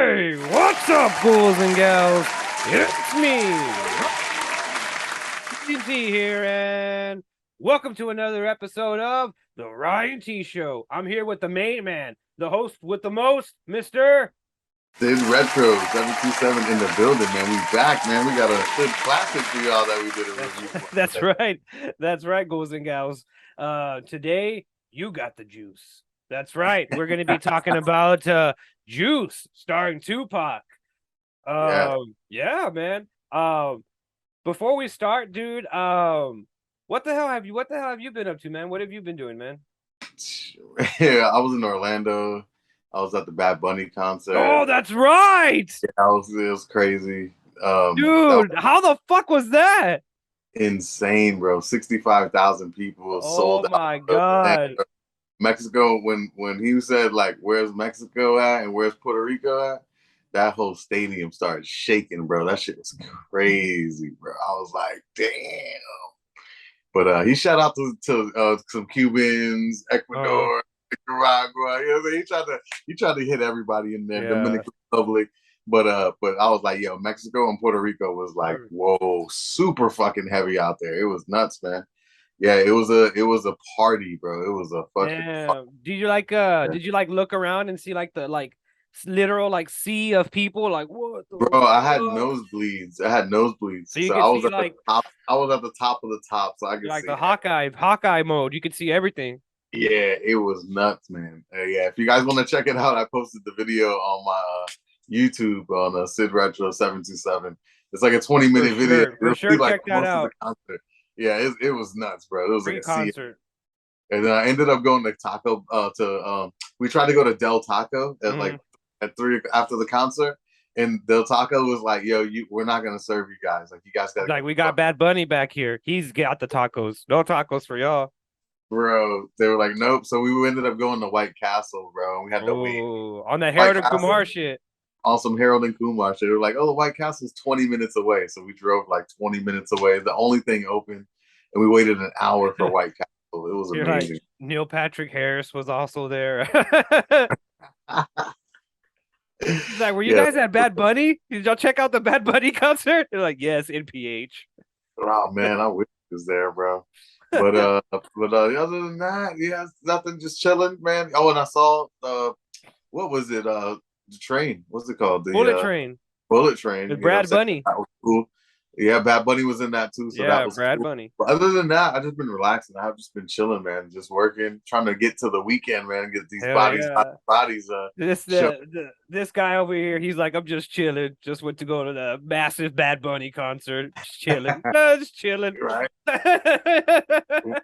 Hey, what's up, ghouls and gals? It's me, Ryan.T here, and welcome to another episode of the Ryan.T Show. I'm here with the main man, the host with the most, Mr. Syd Retro, 727 in the building, man. We back, man. We got a good classic for y'all that we did a review for. That's right. That's right, ghouls and gals. Today, you got the juice. That's right. We're going to be talking about Juice, starring Tupac. Yeah, man. Before we start, dude, what the hell have you been up to, man? What have you been doing, man? Yeah, I was in Orlando. I was at the Bad Bunny concert. Oh, that's right. Yeah, it was crazy. Dude, how the fuck was that? Insane, bro. 65,000 people sold out. Oh my god. Mexico, when he said, like, where's Mexico at and where's Puerto Rico at, that whole stadium started shaking, bro. That shit was crazy, bro. I was like, damn. But he shout out to some Cubans, Ecuador, Nicaragua. You know, he tried to hit everybody in there, Dominican Republic. But I was like, yo, Mexico and Puerto Rico was like, whoa, super fucking heavy out there. It was nuts, man. Yeah, it was a party, bro. It was a fucking party. Did you look around and see like the literal sea of people? Like, what the bro, I had nosebleeds. So you could see I was at the top of the top, so I could like see the Hawkeye mode. You could see everything. Yeah, it was nuts, man. Yeah, if you guys want to check it out, I posted the video on my YouTube on Syd Retro 727. It's like a 20-minute video. For sure, check that out. Yeah, it was nuts, bro. It was like a concert. And then I ended up going to Taco. We tried to go to Del Taco at at 3 after the concert, and Del Taco was like, "Yo, we're not gonna serve you guys. Like, you guys got we got Bad Bunny back here. He's got the tacos. No tacos for y'all." Bro, they were like, "Nope." So we ended up going to White Castle, bro. And we had to wait on that Harold and Kumar shit. On some Harold and Kumar shit. They were like, "Oh, the White Castle's 20 minutes away." So we drove like 20 minutes away. The only thing open, and we waited an hour for White Castle. It was amazing. Like, Neil Patrick Harris was also there. He's like, were you guys at Bad Bunny? Did y'all check out the Bad Bunny concert? They're like, yes, in PH. Oh man, I wish it was there, bro. But other than that, yeah, nothing, just chilling, man. Oh, and I saw what was it? The train. What's it called? The Bullet Train. Bullet Train. With Brad Bunny. That was cool. Yeah, Bad Bunny was in that too. So yeah, that was Brad cool. Bunny. But other than that, I've just been relaxing. I've just been chilling, man. Just working, trying to get to the weekend, man. Get these bodies. This guy over here, he's like, I'm just chilling. Just went to go to the massive Bad Bunny concert. Just chilling. Just chilling. Right.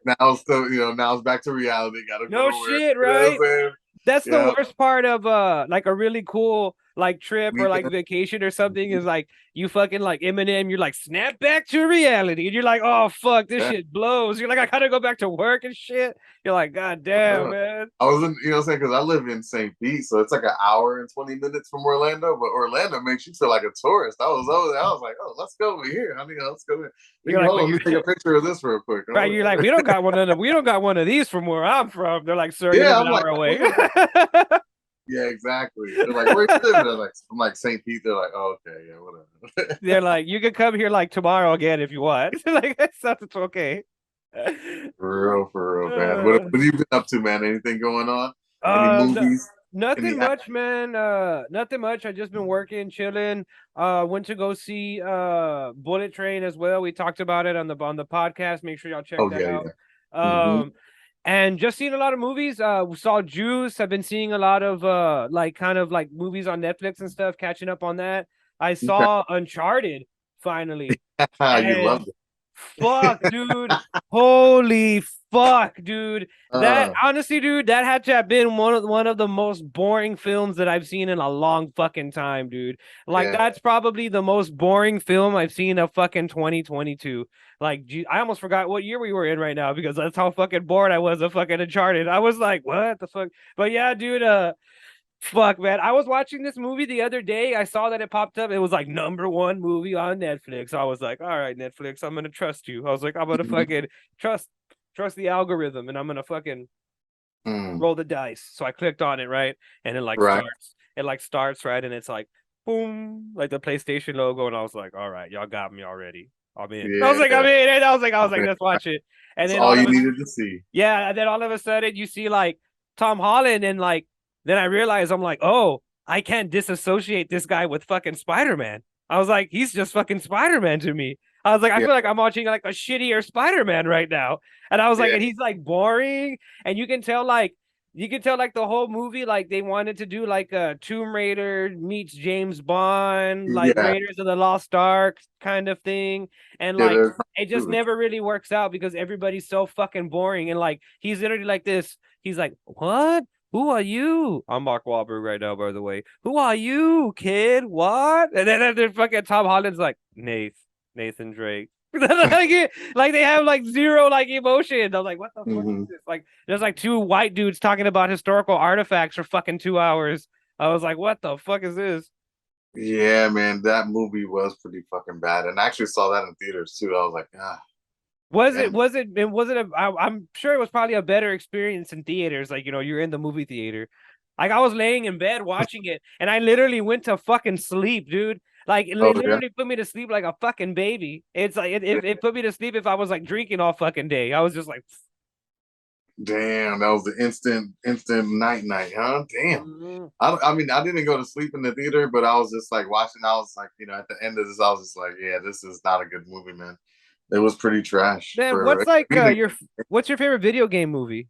Now it's back to reality. Gotta go to shit, work. Right? You know that's the worst part of like a really cool trip or vacation or something is like you fucking like Eminem, you're like snap back to reality and you're like, oh fuck, this shit blows. You're like, I gotta go back to work and shit. You're like, god damn, man. I was in, because I live in St. Pete, so it's like an hour and 20 minutes from Orlando, but Orlando makes you feel like a tourist. I was over there, I was like, oh, let's go over here. Let's go there. Let me take a picture of this real quick. Right, you're like, we don't got one of these from where I'm from. They're like, sir, you're an hour away. Yeah, exactly. They're like, where you living? I'm like St. Pete. They're like, oh, okay, yeah, whatever. They're like, you can come here like tomorrow again if you want. Like, it's okay. For real, man. What have you been up to, man? Anything going on? Any movies? Nothing much, man. Nothing much. I just been working, chilling. Went to go see Bullet Train as well. We talked about it on the podcast. Make sure y'all check that out. Yeah. And just seen a lot of movies. We saw Juice. I've been seeing a lot of movies on Netflix and stuff, catching up on that. I saw Uncharted finally. You loved it. Fuck, dude. Holy fuck, dude. That honestly, dude, that had to have been one of the most boring films that I've seen in a long fucking time, dude. Like, that's probably the most boring film I've seen of fucking 2022. Like, I almost forgot what year we were in right now because that's how fucking bored I was of fucking Uncharted. I was like, what the fuck? But yeah, dude, fuck, man. I was watching this movie the other day. I saw that it popped up. It was like #1 movie on Netflix. I was like, all right, Netflix, I'm going to trust you. I was like, I'm going to fucking trust the algorithm, and I'm going to fucking roll the dice. So I clicked on it, right? And it like Right. starts. It like starts, right? And it's like boom, like the PlayStation logo. And I was like, all right, y'all got me already. I'm in. I was like, I'm Yeah. in. And I was like, let's watch it. And That's then all all you of a needed to see. yeah, and then all of a sudden you see like Tom Holland and like then I realized I'm like, oh, I can't disassociate this guy with fucking Spider-Man. I was like, he's just fucking Spider-Man to me. I was like, I Yeah. feel like I'm watching like a shittier Spider-Man right now. And I was like, Yeah. and he's like boring. And you can tell the whole movie, like they wanted to do like a Tomb Raider meets James Bond, like Yeah. Raiders of the Lost Ark kind of thing. And Yeah. like it just never really works out because everybody's so fucking boring. And like he's literally like this. He's like, what? Who are you? I'm Mark Wahlberg right now, by the way. Who are you, kid? What? And then fucking Tom Holland's like, Nathan Drake. like they have like zero like emotion. I'm like, what the fuck is this? Like, there's like two white dudes talking about historical artifacts for fucking 2 hours. I was like, what the fuck is this? Yeah, man, that movie was pretty fucking bad, and I actually saw that in theaters too. I was like, Was it? damn. Was it? And was it? I'm sure it was probably a better experience in theaters. Like you're in the movie theater. Like I was laying in bed watching it, and I literally went to fucking sleep, dude. Like it Oh yeah. literally put me to sleep like a fucking baby. It's like it put me to sleep if I was like drinking all fucking day. I was just like, Damn, that was the instant night, huh? Damn. mm-hmm. I mean, I didn't go to sleep in the theater, but I was just like watching. I was like, at the end of this, I was just like, yeah, this is not a good movie, man. It was pretty trash Man, for what's like anything. what's your favorite video game movie?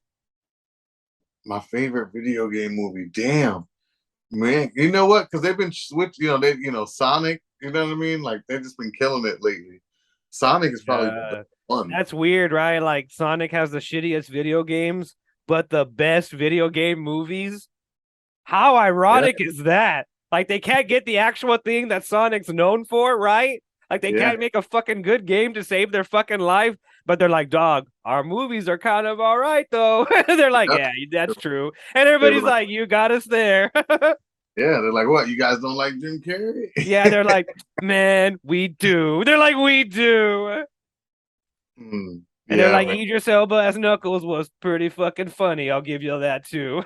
My favorite video game movie. Damn, man. You know what? Because they've been switch. Sonic. You know what I mean? Like they've just been killing it lately. Sonic is probably the best one. That's weird, right? Like Sonic has the shittiest video games, but the best video game movies. How Yeah, ironic is that? Like they can't get the actual thing that Sonic's known for, right? Like they yeah. can't make a fucking good game to save their fucking life, but they're like, dog, our movies are kind of all right though. They're like, That's yeah, that's true. And they were everybody's like, like, you got us there. yeah. They're like, what? You guys don't like Jim Carrey? Yeah, they're like, man, we do. They're like, we do. And they're Yeah, like, man. Idris Elba as Knuckles was pretty fucking funny. I'll give you that too.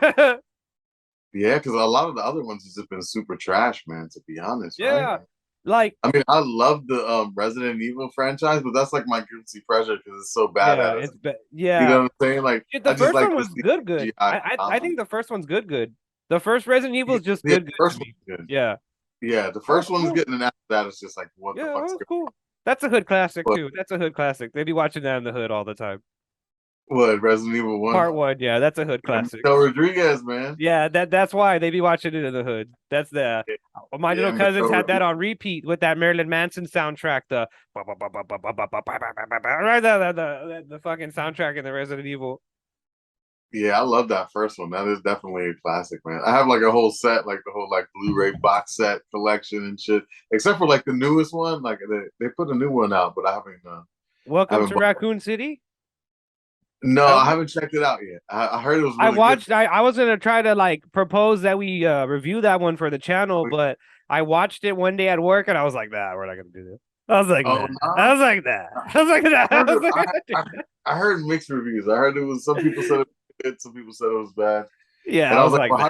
Yeah, because a lot of the other ones has just been super trash, man. To be honest, right? Yeah. Like, I mean, I love the Resident Evil franchise, but that's like my guilty pleasure because it's so bad yeah, at it. You yeah. know what I'm saying? Like, Shit, the I just first like one to was see good, good. CGI I think comedy. the first one's good, good. The first Resident Evil is just Yeah, good, the good first to me. one's good. Yeah. Yeah, the That was first one's cool. good, and after that, it's just like, what Yeah, the that fuck's was going cool. That's a hood classic on? too. That's a hood classic. They be watching that in the hood all the time. What Resident Evil 1? Part one, yeah, that's a hood Yeah, classic. Michelle Rodriguez, man. Yeah, that's why they be watching it in the hood. That's the Yeah, my little cousins Michelle had that Rodriguez. on repeat with that Marilyn Manson soundtrack. The right the fucking soundtrack in the Resident Evil. Yeah, I love that first one. That is definitely a classic, man. I have like a whole set, like the whole like Blu-ray box set collection and shit. Except for like the newest one, like they put a new one out, but I haven't. Welcome Haven't. to Raccoon City. No, That I one? haven't checked it out yet. I heard it was I really good. watched. I was gonna try to like propose that we review that one for the channel, but I watched it one day at work and I was like, nah, we're not gonna do this. I was like, Oh nah. I no, was like, nah. I was like, nah. I I heard was it. like, I heard mixed reviews. I heard it was some people said it was good, some people said it was bad, yeah, and I I was was like, like, well, nah.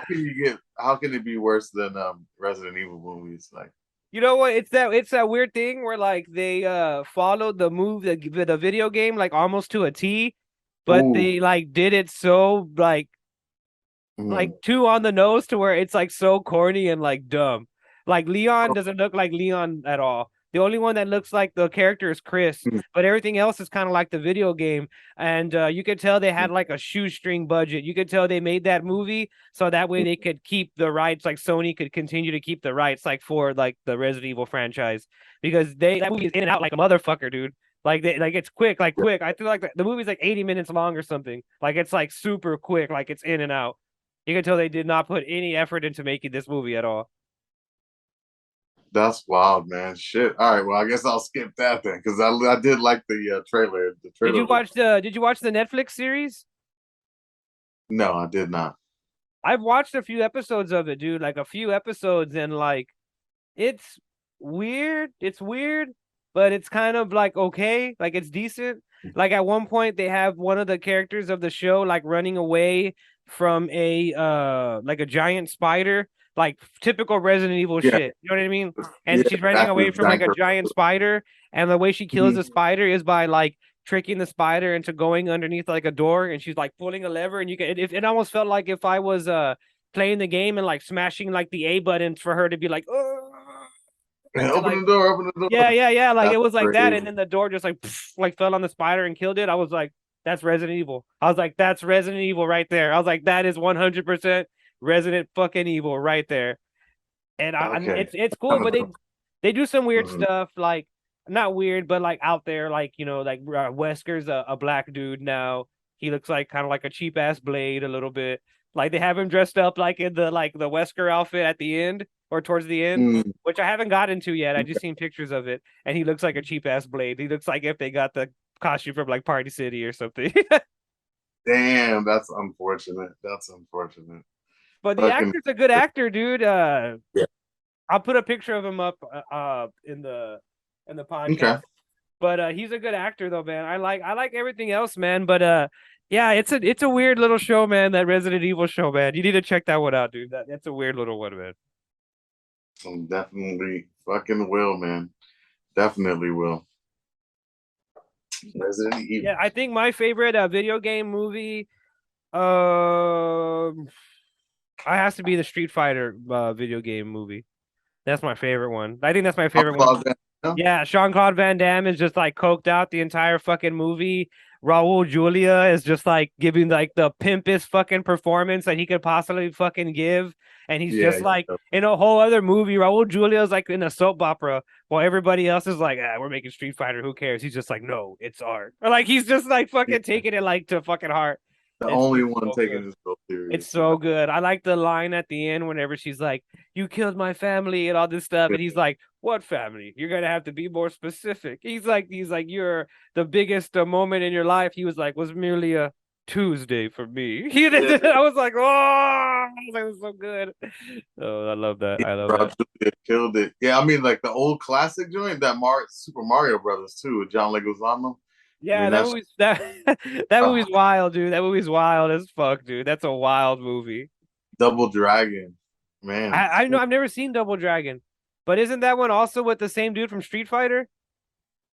how can it be worse than Resident Evil movies? Like, You know what? It's that weird thing where like they followed the video game like almost to a T, but ooh, they like did it so like mm, too on the nose to where it's like so corny and like dumb. Like Leon doesn't look like Leon at all. The only one that looks like the character is Chris, mm, but everything else is kind of like the video game. And you could tell they had like a shoestring budget. You could tell they made that movie so that way they could keep the rights, like Sony could continue to keep the rights, like for like the Resident Evil franchise, because that movie is in and out like a motherfucker, dude. Like it's quick, like quick. I feel like the movie's like 80 minutes long or something. Like it's like super quick, like it's in and out. You can tell they did not put any effort into making this movie at all. that's wild, man. Shit. All right, well, I guess I'll skip that then because I did like the trailer. The Did trailer you looked. watch the Netflix series? No, I did not. I've watched a few episodes of it, dude. Like a few episodes, and like it's weird. It's weird, but it's kind of like okay, like it's decent. Like at one point, they have one of the characters of the show like running away from a like a giant spider, like typical Resident Evil Yeah, shit. You know what I mean? yeah, And she's running exactly. away from like a giant spider, and the way she kills the Mhm. spider is by like tricking the spider into going underneath like a door, and she's like pulling a lever, and you can. It almost felt like if I was playing the game and like smashing like the A button for her to be like, oh, and to Open like the door, open the yeah, door. yeah, yeah. Like it That's was like that, and crazy. then the door just like pff, like fell on the spider and killed it. I was like, that's Resident Evil. I was like, that's Resident Evil right there. I was like, that is 100% Resident fucking Evil right there. And Okay. it's cool, but they do some weird stuff, like not weird, but like out there, like like Wesker's a black dude now. He looks like kind of like a cheap ass Blade a little bit. Like they have him dressed up like in the Wesker outfit at the end or towards the end, Mm. which I haven't gotten to yet. I just seen pictures of it, and he looks like a cheap ass Blade. He looks like if they got the costume from like Party City or something. Damn, that's unfortunate. That's unfortunate. But the Fucking actor's a good actor, dude. yeah. I'll put a picture of him up in the Okay. podcast. But he's a good actor though, man. I like everything else, man. But yeah, it's a weird little show, man. That Resident Evil show, man. You need to check that one out, dude. That's a weird little one, man. Definitely fucking will, man. Definitely will. Resident Yeah, Evil. I think my favorite video game movie, um, I has to be the Street Fighter video game movie. That's my favorite one. I think that's my favorite one. Yeah, Jean-Claude Van Damme is just like coked out the entire fucking movie. Raul Julia is just like giving like the pimpest fucking performance that he could possibly fucking give. And he's Yeah. just like in a whole other movie. Raul Julia is like in a soap opera while everybody else is like, we're making Street Fighter. Who cares? He's just like, no, it's art. Or like he's just like Yeah. fucking taking it like to fucking heart. The only It's one so taking good. this so It's serious. so good. I like the line at the end whenever she's like, "You killed my family" and all this stuff, and he's like, "What family? You're gonna have to be more specific." He's like, "You're the biggest moment in your life." He was like, "Was merely a Tuesday for me." Yeah. I was like, "Oh, I was like, it's so good." Oh, I love that. I love Rob that. Julia killed it. Yeah, I mean, like the old classic joint, that Super Mario Brothers too, with John Leguizamo. I Yeah, mean, that that's movie's that that uh, movie's wild, dude. That movie's wild as fuck, dude. That's a wild movie. Double Dragon. Man, I know I've never seen Double Dragon, but isn't that one also with the same dude from Street Fighter?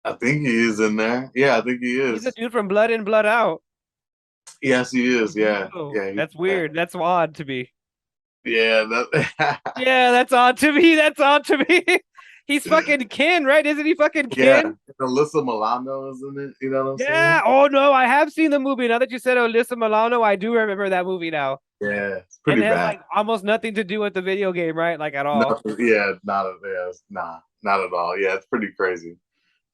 I think he is in there. Yeah, I think he He's the is. dude from Blood In, Blood Out. Yes, he is. Yeah, Oh, yeah, that's weird. That's odd to me. yeah. That, Yeah, that's odd to me. That's odd to me. He's fucking Ken, right? Isn't he fucking yeah. Ken? Alyssa Milano is in it. You know what I'm Yeah. saying? Oh no, I have seen the movie. Now that you said Alyssa Milano, I do remember that movie now. Yeah, it's And pretty it has bad. like almost nothing to do with the video game, right? Like at all. Nothing. Yeah, not at yeah, nah, not at all. Yeah, it's pretty crazy.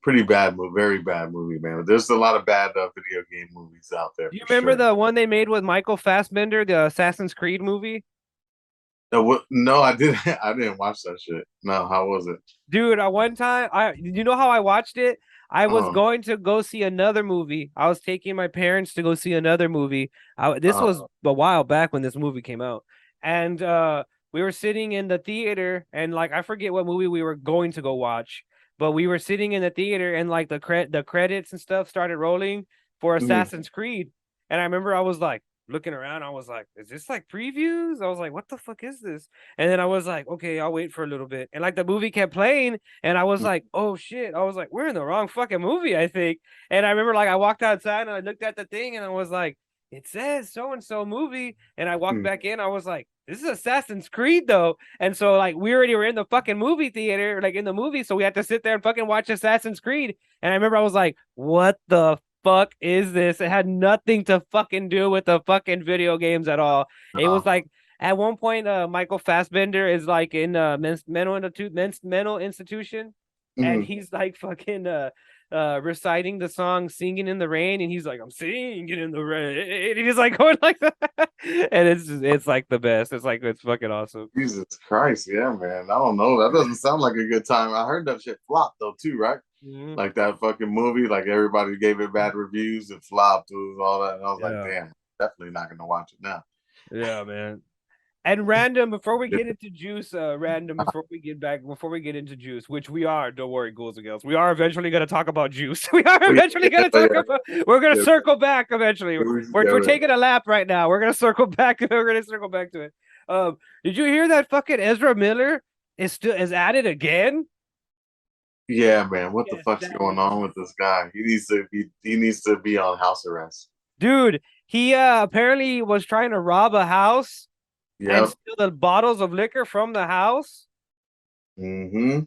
Pretty bad movie. Very bad movie, man. There's a lot of bad video game movies out there Do you for remember sure. the one they made with Michael Fassbender, the Assassin's Creed movie? No, no, I didn't. I didn't watch that shit. No, how was it? Dude, at one time, you know how I watched it? I was Oh, going to go see another movie. I was taking my parents to go see another movie. This was oh, a while back when this movie came out. And we were sitting in the theater and like I forget what movie we were going to go watch, but we were sitting in the theater and like the credits and stuff started rolling for mhm, Assassin's Creed. And I remember I was like looking around, I was like, is this like previews? I was like, what the fuck is this? And then I was like, okay, I'll wait for a little bit. And like the movie kept playing, and I was mhm, like, oh shit. I was like, we're in the wrong fucking movie, I think. And I remember like I walked outside and I looked at the thing and I was like, it says so and so movie. And I walked mhm, back in, I was like, this is Assassin's Creed though. And so like we already were in the fucking movie theater, like in the movie, so we had to sit there and fucking watch Assassin's Creed. And I remember I was like, what the fuck is this? It had nothing to fucking do with the fucking video games at all. It was no, like at one point, Michael Fassbender is like in mental institution, and mhm. he's like fucking reciting the song "Singing in the Rain," and he's like, "I'm singing in the rain," and he's like going like that, and it's like the best. It's fucking awesome. Jesus Christ, yeah, man. I don't know. That doesn't sound like a good time. I heard that shit flopped though too, right? Mhm. Like that fucking movie, like everybody gave it bad reviews. It flopped. It was all that. And I was like, Yeah, damn, definitely not gonna watch it now. yeah, man. And random, before we get into Juice, before we get into Juice, which we are, don't worry, ghouls and girls, we are eventually going to talk about Juice. We are eventually going to talk about, we're going to circle back eventually. We're taking a lap right now. We're going to circle back. We're going to circle back to it. Did you hear that fucking Ezra Miller is at it again? Yeah, man. What the fuck's going on with this guy? He needs to be on house arrest. Dude, he apparently was trying to rob a house and steal the bottles of liquor from the house. Mm-hmm.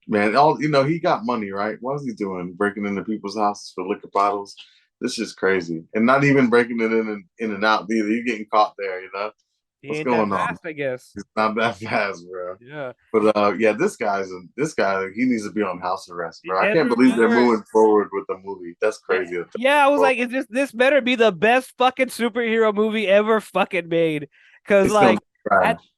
Man, he got money, right? What is he doing? Breaking into people's houses for liquor bottles? This is crazy. And not even breaking it in and out either. You're getting caught there, What's going on? I guess it's not that fast, bro. Yeah. But this guy, he needs to be on house arrest, bro. I can't believe they're moving forward with the movie. That's crazy. Yeah, I was like, this better be the best fucking superhero movie ever fucking made. Because like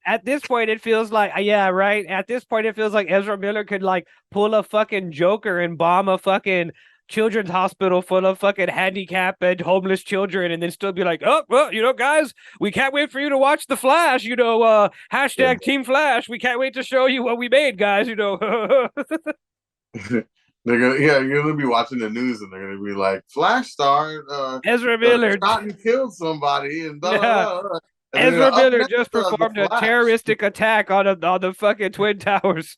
at this point it feels like right. At this point it feels like Ezra Miller could like pull a fucking Joker and bomb a fucking children's hospital full of fucking handicapped and homeless children and then still be like, oh, well, guys, we can't wait for you to watch The Flash, hashtag Team Flash. We can't wait to show you what we made, guys, You're gonna be watching the news and they're gonna be like, Flash star Ezra Miller shot and killed somebody and Ezra Miller just performed a terroristic attack on the fucking Twin Towers.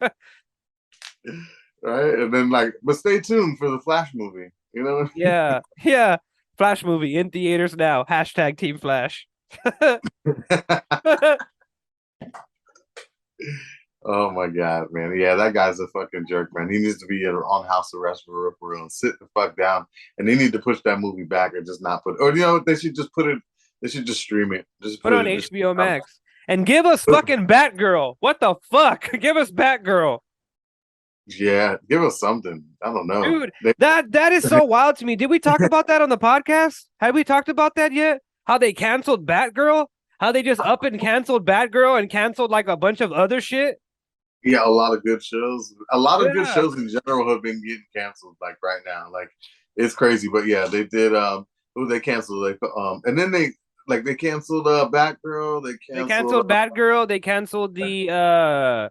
Right, and then but stay tuned for the Flash movie. Yeah. Flash movie in theaters now. Hashtag Team Flash. Oh my god, man! Yeah, that guy's a fucking jerk, man. He needs to be on house arrest for real and sit the fuck down. And they need to push that movie back or just not put. Or they should just put it. They should just stream it. Just put it on HBO Max and give us fucking Batgirl. What the fuck? Give us Batgirl. Yeah, give us something. I don't know. Dude, that is so wild to me. Did we talk about that on the podcast? Have we talked about that yet? How they canceled Batgirl? How they just up and canceled Batgirl and canceled like a bunch of other shit? Yeah, a lot of good shows. A lot of good shows in general have been getting canceled like right now. Like it's crazy. But yeah, they did they canceled and then they canceled Batgirl, they canceled Batgirl, they canceled the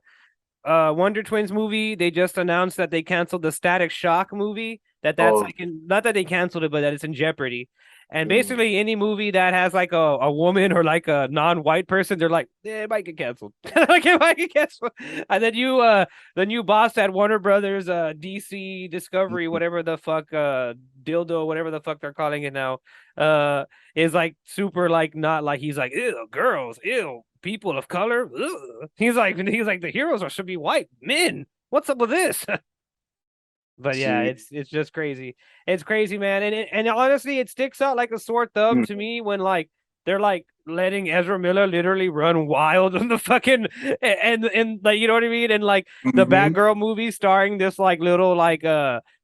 Wonder Twins movie. They just announced that they canceled the Static Shock movie. That's not that they canceled it, but that it's in jeopardy. And basically any movie that has like a woman or like a non-white person, they're like, it might get canceled. Like it might get canceled. And then the new boss at Warner Brothers, DC Discovery, whatever the fuck, dildo, whatever the fuck they're calling it now, is like super like not like he's like, ew, girls, ew, people of color. Ugh. He's like the heroes should be white men. What's up with this? But yeah, it's just crazy. It's crazy, man. And honestly, it sticks out like a sore thumb to me when like they're like letting Ezra Miller literally run wild on the fucking and like you know what I mean? And like the Batgirl movie starring this like little like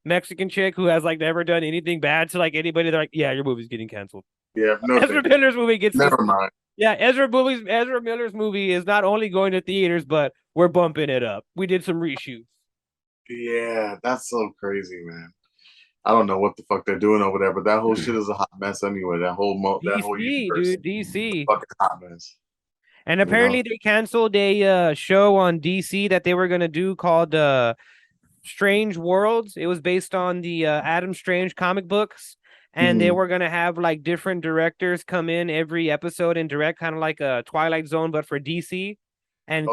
Mexican chick who has like never done anything bad to like anybody. They're like, yeah, your movie's getting canceled. Yeah, no, Ezra Miller's movie gets never mind. Yeah, Ezra Miller's movie is not only going to theaters, but we're bumping it up. We did some reshoots. Yeah, that's so crazy, man. I don't know what the fuck they're doing over there, but that whole shit is a hot mess anyway. That whole universe, dude, DC, fucking hot mess. And apparently they canceled a show on DC that they were gonna do called Strange Worlds. It was based on the Adam Strange comic books, and they were gonna have like different directors come in every episode and direct, kind of like a Twilight Zone, but for DC. And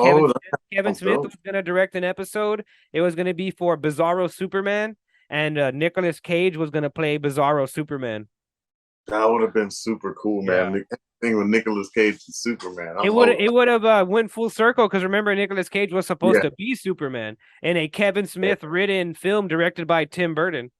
Kevin Smith was going to direct an episode. It was going to be for Bizarro Superman. And Nicolas Cage was going to play Bizarro Superman. That would have been super cool, man. The thing with Nicolas Cage and Superman. It would have went full circle because remember, Nicolas Cage was supposed to be Superman in a Kevin Smith written film directed by Tim Burton.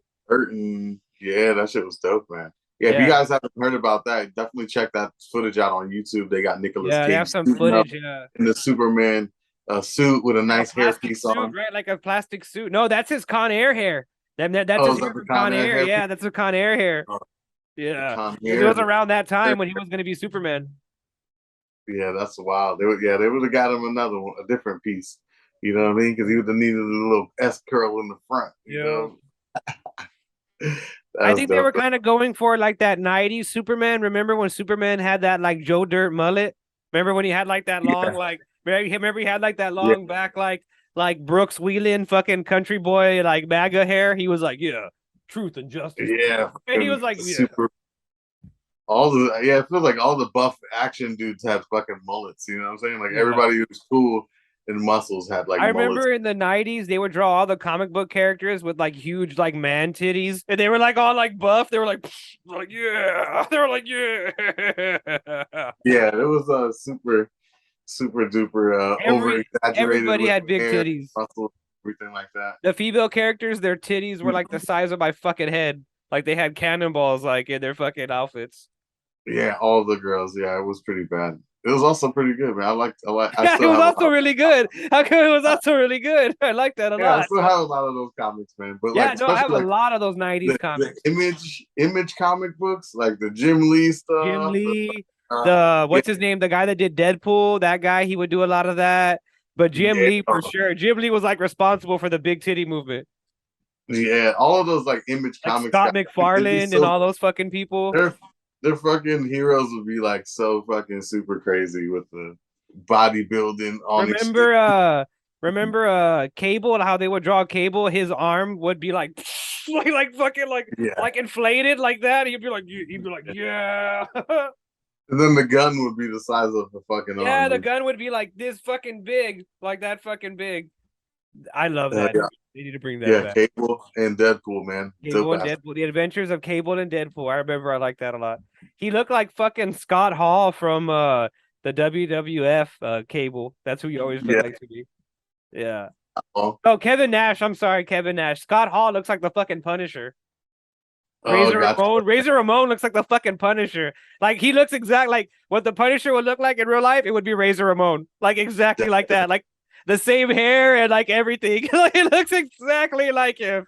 Yeah, that shit was dope, man. Yeah, if you guys haven't heard about that, definitely check that footage out on YouTube. They got Nicolas Cage. They have some footage. In the Superman suit with a nice hairpiece on. Right, like a plastic suit. No, that's his Con Air hair. That's his hair from Con Air. Yeah, that's a Con Air hair. Yeah, it was around that time when he was going to be Superman. Yeah, that's wild. They would have got him a different piece. You know what I mean? Because he would have needed a little S curl in the front. You know? I think they were kind of going for like that 90s Superman. Remember when Superman had that like Joe Dirt mullet? Remember when he had like that long, like remember he had like that Yeah, long back, like Brooks Wheelan fucking country boy, like MAGA hair. He was like, yeah, truth and justice. yeah, And he was like, yeah. super. It feels like all the buff action dudes had fucking mullets. You know what I'm saying? Like Yeah. everybody who was cool and muscles had like I mullets. remember in the 90s they would draw all the comic book characters with like huge like man titties, and they were like all like buff. They were like yeah. They were like yeah. Yeah, it was super duper over exaggerated Everybody with had big hair, titties. muscle, everything like that. The female characters, their titties were like the size of my fucking head. Like they had cannonballs like in their fucking outfits. Yeah, all the girls. Yeah, it was pretty bad. It was also pretty good, man. I Yeah, it still was have a also lot. really good. How come it was also really good? I like that a Yeah, I lot. still have a lot of those comics, man. But like, Yeah, no, I have especially a like lot of those 90s the comics. image comic books, like the Jim Lee Jim stuff. Lee, Uh, the yeah, what's his name? The guy that did Deadpool, that guy, he would do a lot of that. But Jim yeah, Lee for sure. Jim Lee was like responsible for the big titty movement. yeah. All of those like image Like comics Scott guys, it'd be McFarlane and so all those fucking people. their fucking heroes would be like so fucking super crazy with the bodybuilding on extent. Remember Cable and how they would draw Cable, his arm would be like like fucking Yeah. like inflated like that. He'd be like, yeah. And then the gun would be the size of the fucking Yeah, the arm. gun would be like this fucking big, like that fucking big. I love that. Yeah, They need to bring that yeah, back. Cable and Deadpool, man. Cable Dope and ass. Deadpool, the adventures of Cable and Deadpool. I remember I liked that a lot. He looked like fucking Scott Hall from the WWF Cable. That's who you always look Yeah. like to me. Yeah. Oh, Oh, Kevin Nash. I'm sorry, Kevin Nash. Scott Hall looks like the fucking Punisher. gotcha. Razor Ramon looks like the fucking Punisher. Like he looks exact like what the Punisher would look like in real life. It would be Razor Ramon, like exactly like that, like the same hair and like everything. Like it looks exactly like him.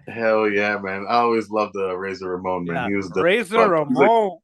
Hell yeah, man. I always loved Razor Ramon, man. Yeah, He was the Razor fuck. Ramon.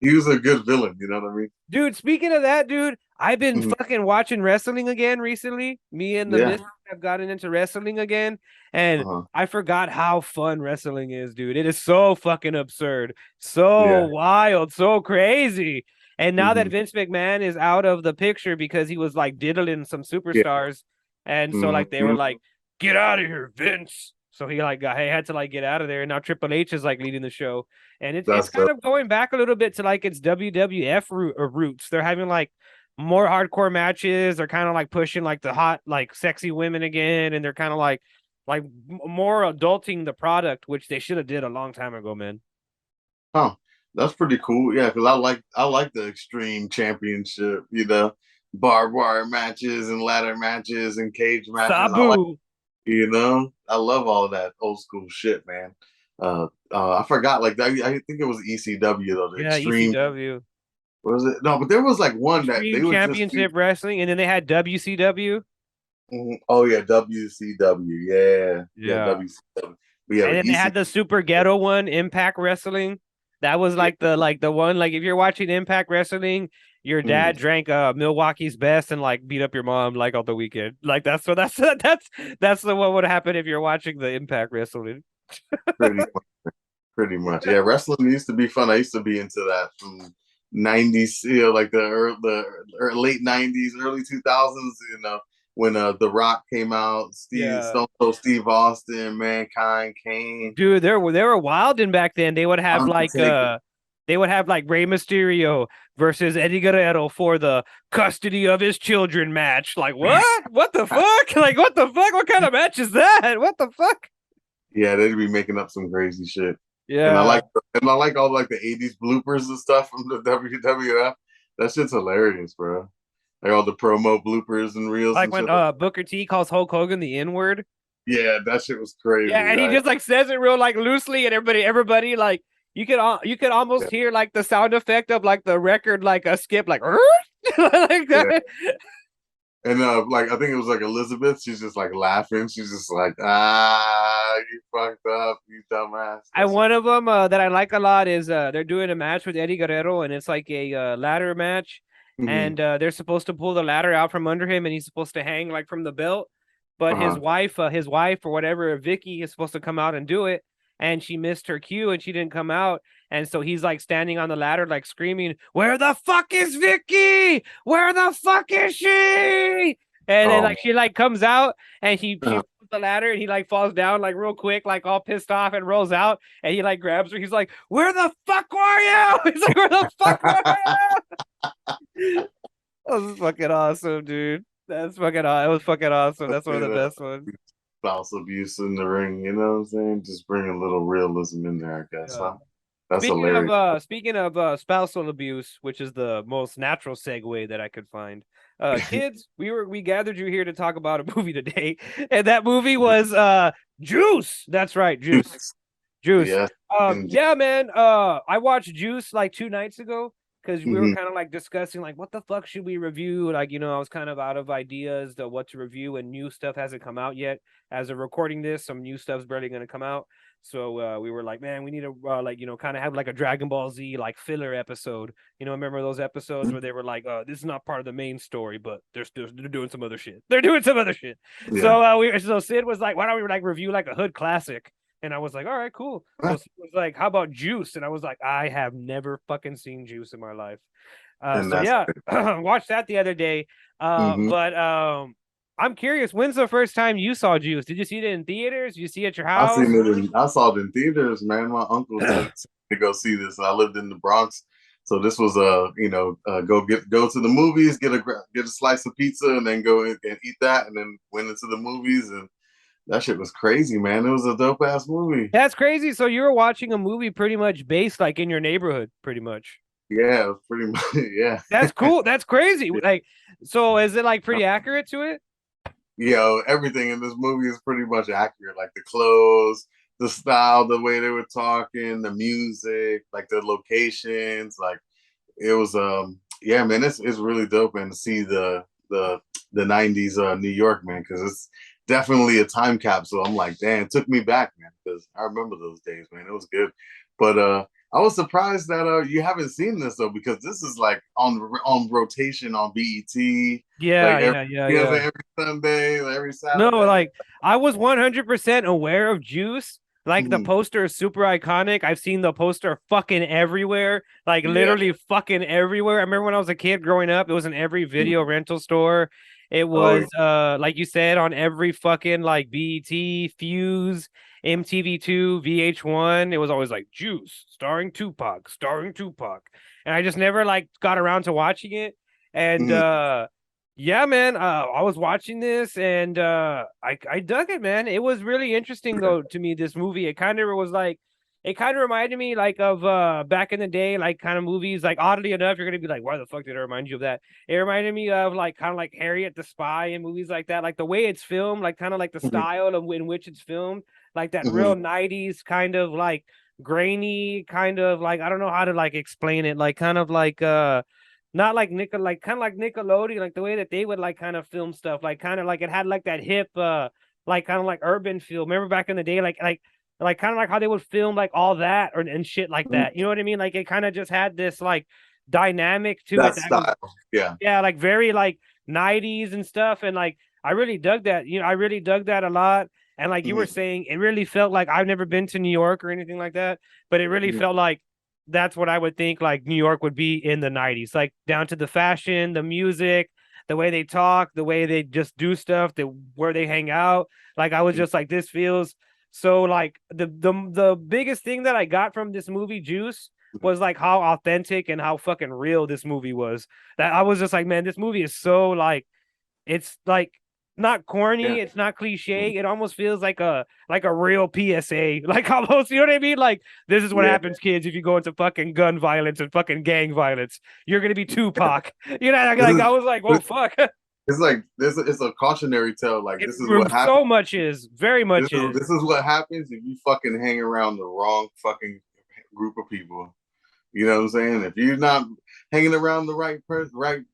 He was a good villain, you know what I mean? Dude, speaking of that, dude, I've been Mhm. fucking watching wrestling again recently. Me and the Yeah. missus have gotten into wrestling again, and Uh-huh. I forgot how fun wrestling is, dude. It is so fucking absurd, so Yeah. wild, so crazy. And now that Hmm. Vince McMahon is out of the picture because he was like diddling some Yeah. superstars, and so like they were Hmm. like, "Get out of here, Vince." So he like he had to like get out of there, and now Triple H is like leading the show, and it's That's kind dope. of going back a little bit to like its WWF roots. They're having like more hardcore matches. They're kind of like pushing like the hot like sexy women again, and they're kind of like more adulting the product, which they should have did a long time ago, man. Huh. That's pretty cool. Yeah, because I like the extreme championship, barbed wire matches and ladder matches and cage matches. Sabu. I love all of that old school shit, man. I forgot, like that. I think it was ECW though. The Yeah, extreme, ECW. what was it? No, but there was like one that they Extreme would just be. Championship Wrestling, and then they had WCW. Oh yeah, WCW. Yeah, yeah, Yeah. WCW. But yeah, And the then they EC. had the super ghetto one, Impact Wrestling. That was like the one, like if you're watching Impact Wrestling, your dad drank Milwaukee's Best and like beat up your mom like on the weekend. Like that's what would happen if you're watching the Impact Wrestling. Pretty much, pretty much. Yeah, wrestling used to be fun. I used to be into that from '90s, like late '90s, early 2000s. When The Rock came out, Yeah. Stone Cold Steve Austin, Mankind, Kane, Dude, they were wilding back then. Undertaker. They would have like Rey Mysterio versus Eddie Guerrero for the custody of his children match. Like what? What the fuck? Like what the fuck? What kind of match is that? What the fuck? Yeah, they'd be making up some crazy shit. And I Yeah. like all like the '80s bloopers and stuff from the WWF. That shit's hilarious, bro. Like all the promo bloopers and reels Like and when shit. Booker T calls Hulk Hogan the N-word. Yeah, that shit was crazy. Yeah, and he just like says it real like loosely, and everybody like you could almost Yeah, hear like the sound effect of like the record like a skip like like yeah. that. And like I think it was like Elizabeth. She's just like laughing. She's just like, you fucked up, you dumbass. One of them that I like a lot is they're doing a match with Eddie Guerrero, and it's like a ladder match, Mm-hmm. and they're supposed to pull the ladder out from under him, and he's supposed to hang like from the belt, but Uh-huh. his wife or whatever, Vicky, is supposed to come out and do it, and she missed her cue and she didn't come out. And so he's like standing on the ladder, like screaming, "Where the fuck is Vicky? Where the fuck is she?" And then like she like comes out and she pulls the ladder and he like falls down like real quick, like all pissed off, and rolls out and he like grabs her. He's like, "Where the fuck were you?" He's like, "Where the fuck were you?" That was fucking awesome, dude. That's fucking awesome. It was fucking awesome. That's one of the best ones. Spouse abuse in the ring, you know what I'm saying? Just bring a little realism in there, I guess. Yeah. Huh? That's hilarious. Speaking of spousal abuse, which is the most natural segue that I could find. Kids, we gathered you here to talk about a movie today, and that movie was Juice. That's right, Juice. Juice. Yes. Yeah, man. I watched Juice like 2 nights ago because we were kind of like discussing like what the fuck should we review? Like, I was kind of out of ideas to what to review, and new stuff hasn't come out yet. As of recording this, some new stuff's barely gonna come out. So we were like, man, we need to kind of have like a Dragon Ball Z like filler episode. Remember those episodes where they were like, this is not part of the main story, but they're doing some other shit. They're doing some other shit. Yeah. So Sid was like, why don't we like review like a hood classic? And I was like, all right, cool. So Sid was like, how about Juice? And I was like, I have never fucking seen Juice in my life. So yeah, watched that the other day. But I'm curious, when's the first time you saw Juice? Did you see it in theaters? Did you see it at your house? I saw it in theaters, man. My uncle took to go see this. I lived in the Bronx, so this was go to the movies, get a slice of pizza, and then go and eat that, and then went into the movies, and that shit was crazy, man. It was a dope ass movie. That's crazy. So you were watching a movie pretty much based like in your neighborhood, pretty much. Yeah, pretty much. Yeah. That's cool. That's crazy. Like, so is it like pretty accurate to it? Everything in this movie is pretty much accurate. Like the clothes, the style, the way they were talking, the music, like the locations. Like it was yeah, man, it's really dope, man, to see the 90s New York, man, because it's definitely a time capsule. I'm like, damn, it took me back, man, because I remember those days, man. It was good. But I was surprised that you haven't seen this though, because this is like on rotation on BET. Yeah, like every Sunday, every Saturday. No, like I was 100% aware of Juice. Like the poster is super iconic. I've seen the poster fucking everywhere, like literally fucking everywhere. I remember when I was a kid growing up, it was in every video rental store. It was like you said, on every fucking like BET, Fuse, MTV2, VH1. It was always like Juice, starring Tupac. And I just never like got around to watching it. And yeah, man, I was watching this and I dug it, man. It was really interesting though to me, this movie. It kind of reminded me like of back in the day, like kind of movies. Like oddly enough, you're gonna be like, why the fuck did it remind you of that? It reminded me of like kind of like Harriet the Spy and movies like that. Like the way it's filmed, like kind of like the style in which it's filmed, like that real 90s kind of like grainy, kind of like I don't know how to like explain it, like kind of like not like like kind of like Nickelodeon, like the way that they would like kind of film stuff, like kind of like it had like that hip like kind of like urban feel. Remember back in the day, like kind of like how they would film like all that and shit like that. You know what I mean? Like it kind of just had this like dynamic to that it. Style. Yeah, like very like 90s and stuff. And like I really dug that. I really dug that a lot. And like you were saying, it really felt like I've never been to New York or anything like that, but it really felt like that's what I would think like New York would be in the 90s, like down to the fashion, the music, the way they talk, the way they just do stuff, where they hang out. Like I was just like, this feels so like the biggest thing that I got from this movie, Juice, was like how authentic and how fucking real this movie was. That I was just like, man, this movie is so like, it's like not corny, it's not cliche. It almost feels like a real PSA, like almost, you know what I mean? Like this is what happens, kids, if you go into fucking gun violence and fucking gang violence. You're gonna be Tupac. Like I was like, whoa, fuck. It's like this. It's a cautionary tale. Like this is what happens. So much is very much is. This is what happens if you fucking hang around the wrong fucking group of people. You know what I'm saying? If you're not hanging around the right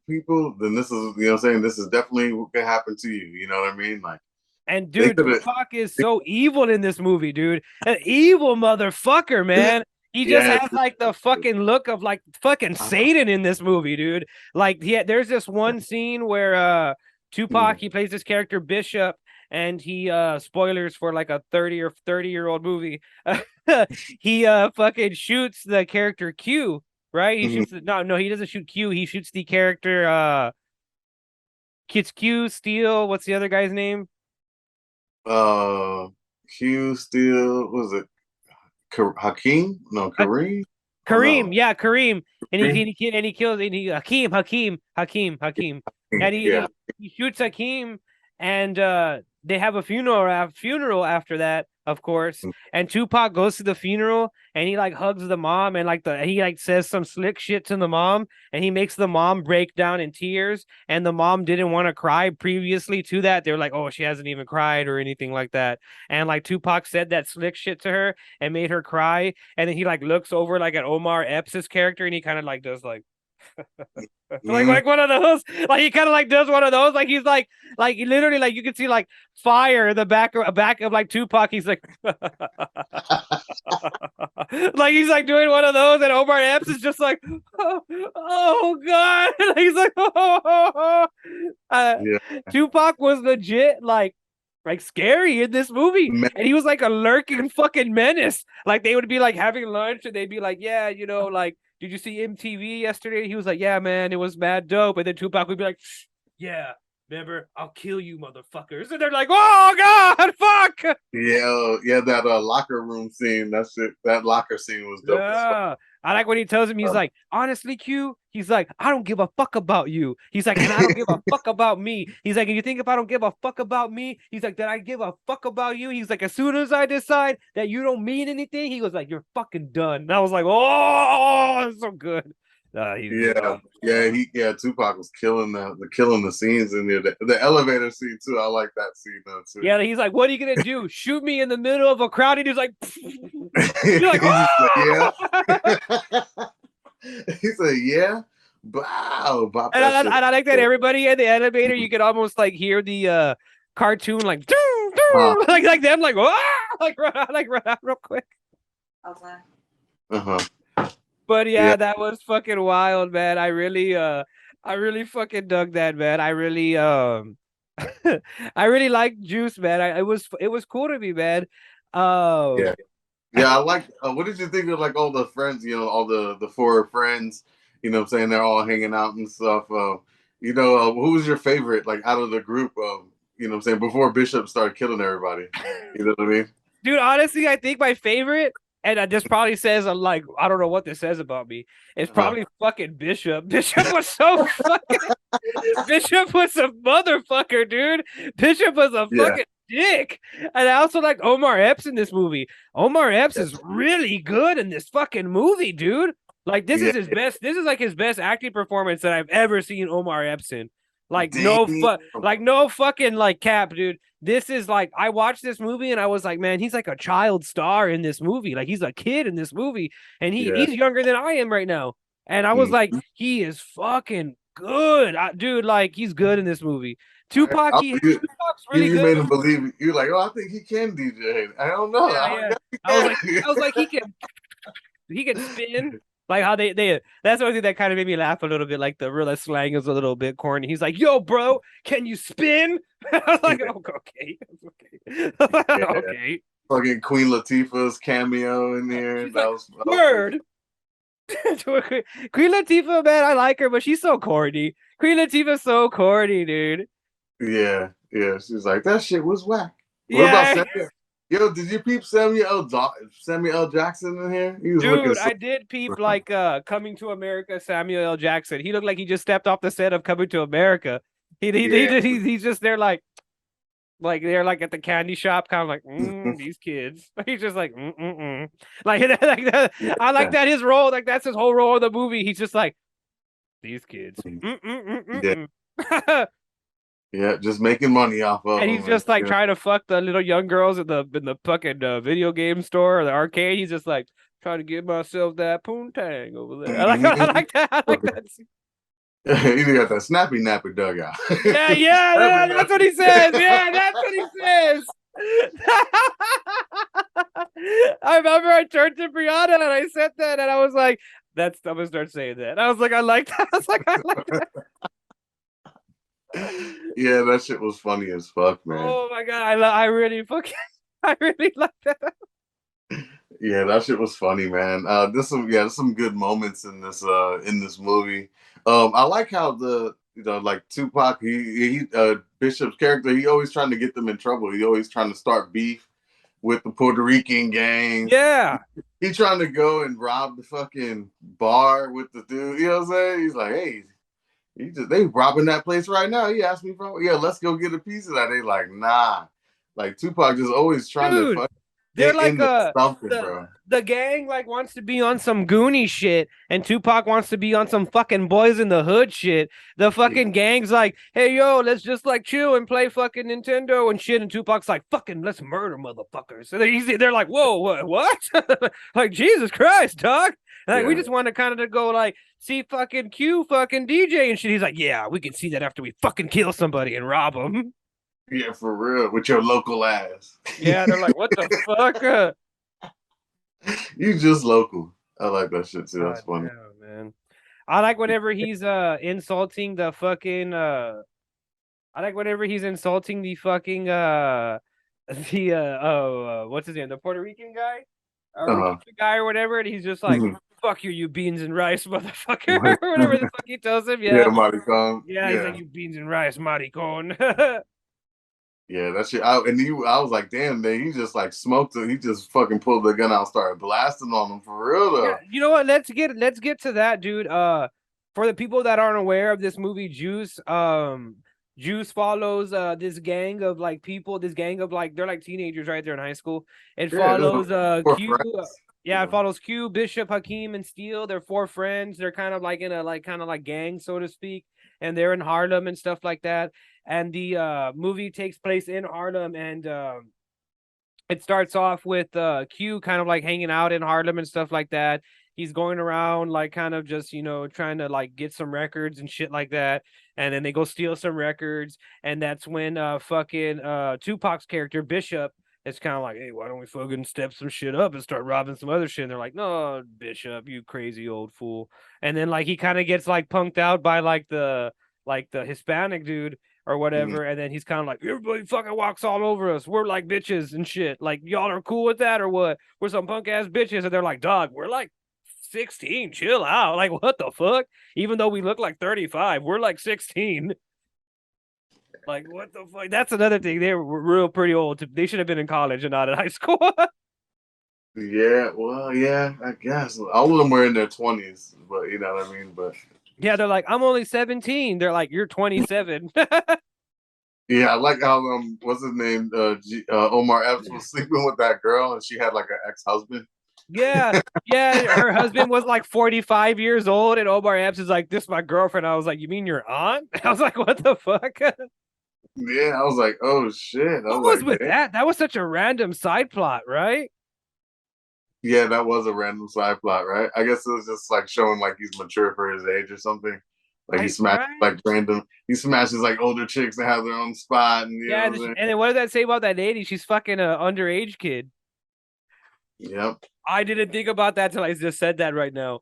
people, then this is, you know what I'm saying, this is definitely what could happen to you. You know what I mean? Like, and dude, Tupac is so evil in this movie, dude. An evil motherfucker, man. He just has like the fucking look of like fucking Satan in this movie, dude. Like there's this one scene where Tupac, he plays this character Bishop, and he spoilers for like a 30-year-old movie. He fucking shoots the character Q, right? He shoots no, he doesn't shoot Q. He shoots the character Kids Q, Steel. What's the other guy's name? Q Steel, was it Hakeem? No, Kareem. Kareem, no. yeah, Kareem, and he kills and he Hakeem, and he shoots Hakeem, and they have a funeral after that, of course, and Tupac goes to the funeral and he like hugs the mom and like he like says some slick shit to the mom and he makes the mom break down in tears, and the mom didn't want to cry previously to that. They're like, oh, she hasn't even cried or anything like that, and like Tupac said that slick shit to her and made her cry, and then he like looks over like at Omar Epps' character and he kind of like does like like one of those, like he kind of like does one of those, like he's like literally like you can see like fire in the back of like Tupac. He's like like he's like doing one of those, and Omar Epps is just like oh god. He's like Tupac was legit like scary in this movie, and he was like a lurking fucking menace. Like they would be like having lunch and they'd be like, yeah, you know, like, did you see MTV yesterday? He was like, yeah, man, it was mad dope. And then Tupac would be like, yeah, remember, I'll kill you motherfuckers. And they're like, oh god, fuck. Yeah, that locker room scene, that locker scene was dope as fuck. I like when he tells him, he's like, honestly, Q, he's like, I don't give a fuck about you. He's like, and I don't give a fuck about me. He's like, and you think if I don't give a fuck about me, he's like, that I give a fuck about you. He's like, as soon as I decide that you don't mean anything, he was like, you're fucking done. And I was like, oh, that's so good. Tupac was killing the scenes in there. The elevator scene too. I like that scene though too. Yeah, he's like, "What are you gonna do? Shoot me in the middle of a crowd?" And he's like, "You're like, oh! Yeah." He said, "Yeah." Wow. And I like that everybody in the elevator, you could almost like hear the cartoon like, doo, doo, like them like, like run out real quick. But yeah, that was fucking wild, man. I really fucking dug that, man. I really I really like Juice, man. It was cool to me, man. Yeah, I like. What did you think of like all the friends? You know, all the four friends. You know, what I'm saying they're all hanging out and stuff. You know, who was your favorite? Like out of the group? You know, what I'm saying before Bishop started killing everybody. You know what I mean? Dude, honestly, I think my favorite, and this probably says like I don't know what this says about me. It's probably fucking Bishop. Bishop was so fucking. Bishop was a motherfucker, dude. Bishop was a fucking dick. And I also like Omar Epps in this movie. Omar Epps is really good in this fucking movie, dude. Like this is his best. This is like his best acting performance that I've ever seen Omar Epps in. Like no fucking like cap, dude. This is like I watched this movie and I was like, man, he's like a child star in this movie. Like he's a kid in this movie, and he's younger than I am right now. And I was like, he is fucking good, dude. Like he's good in this movie. Tupac's really good. You made him believe. You're like, oh, I think he can DJ. I don't know. Yeah. I was like, he can spin. Like how they that's the only thing that kind of made me laugh a little bit. Like the real slang is a little bit corny. He's like, "Yo, bro, can you spin?" I was like, "Okay, okay." Fucking Queen Latifah's cameo in there. That was word. Queen Latifah, man, I like her, but she's so corny. Queen Latifah's so corny, dude. Yeah. She's like, that shit was whack. What about Samuel? Yo, did you peep Samuel L. Jackson in here? He was dude, I did peep like Coming to America, Samuel L. Jackson. He looked like he just stepped off the set of Coming to America. He's just there like they're like at the candy shop, kind of like these kids. He's just like like that. I like that his role, like that's his whole role in the movie. He's just like these kids. Yeah, just making money off of. And he's just like trying to fuck the little young girls in the fucking video game store or the arcade. He's just like trying to give myself that poontang over there. I like that. I like that. He got that snappy nappy dugout. Yeah, that's what he says. Yeah, that's what he says. I remember I turned to Brianna and I said that, and I was like, I'm gonna start saying that. I was like, I like that. I was like, I like that. Yeah, that shit was funny as fuck, man. Oh my god, I really fucking I really like that. Yeah, that shit was funny, man. There's some good moments in this movie. I like how like Tupac, he Bishop's character, he always trying to get them in trouble. He always trying to start beef with the Puerto Rican gang. Yeah. He trying to go and rob the fucking bar with the dude. You know what I'm saying? He's like, hey, they robbing that place right now. He asked me for, yeah, let's go get a piece of that. They like, nah. Like Tupac just always trying to Dude, fuck they're get like into something, the bro. the gang like wants to be on some Goonie shit, and Tupac wants to be on some fucking Boys in the Hood shit. The fucking gang's like, hey yo, let's just like chill and play fucking Nintendo and shit, and Tupac's like, fucking let's murder motherfuckers. So they're like, whoa, what? Like Jesus Christ, dog. Like we Yeah. just want to kind of go like see fucking Q fucking DJ and shit. He's like, yeah, we can see that after we fucking kill somebody and rob them. Yeah, for real. With your local ass. Yeah, they're like, what the fuck? You just local. I like that shit too. That's God funny. damn, man. I like whenever he's insulting the fucking I like whenever he's insulting the fucking the what's his name? The Puerto Rican guy? Or Uh-huh. guy or whatever, and he's just like, Mhm. fuck you, you beans and rice, motherfucker, or whatever the fuck he tells him. Yeah, Yeah. Maricon. Yeah, he's Yeah. like, you beans and rice, maricon. Yeah, that shit. I was like, damn, man, he just like smoked it. He just fucking pulled the gun out and started blasting on him for real Yeah, though. you know what? Let's get to that, dude. For the people that aren't aware of this movie, Juice follows this gang of like people, this gang of like they're like teenagers right there in high school. It Yeah, follows poor Q. friends. Yeah, it follows Q, Bishop, Hakeem, and Steele. They're four friends. They're kind of like in a like kind of like gang, so to speak, and they're in Harlem and stuff like that. And the movie takes place in Harlem, and it starts off with Q kind of like hanging out in Harlem and stuff like that. He's going around like kind of just, trying to like get some records and shit like that. And then they go steal some records. And that's when fucking Tupac's character, Bishop, is kind of like, hey, why don't we fucking step some shit up and start robbing some other shit? And they're like, no, Bishop, you crazy old fool. And then like he kind of gets like punked out by like the Hispanic dude or Mhm. whatever, and then he's kind of like, everybody fucking walks all over us. We're like bitches and shit. Like y'all are cool with that or what? We're some punk ass bitches, and they're like, dog, we're like 16. Chill out. Like what the fuck? Even though we look like 35, we're like 16. Like what the fuck? That's another thing. They were real pretty old. They should have been in college and not in high school. Yeah, well, yeah, I guess all of them were in their 20s, but you know what I mean. But Yeah, they're like, I'm only 17. They're like, you're 27. yeah, I like how what's his name? Omar Epps was sleeping with that girl, and she had like an ex-husband. Yeah, yeah. Her husband was like 45 years old, and Omar Epps is like, "This is my girlfriend." I was like, "You mean your aunt?" I was like, "What the fuck?" Yeah, I was like, oh shit. I What was was like, with damn. that? That was such a random side plot, right? Yeah, that was a random side plot, right? I guess it was just like showing like he's mature for his age or something. Like he I smashed right? like random, he smashes like older chicks that have their own spot, and you Yeah, know and what I'm saying? then what does that say about that lady? She's fucking a underage kid. Yep. I didn't think about that till I just said that right now.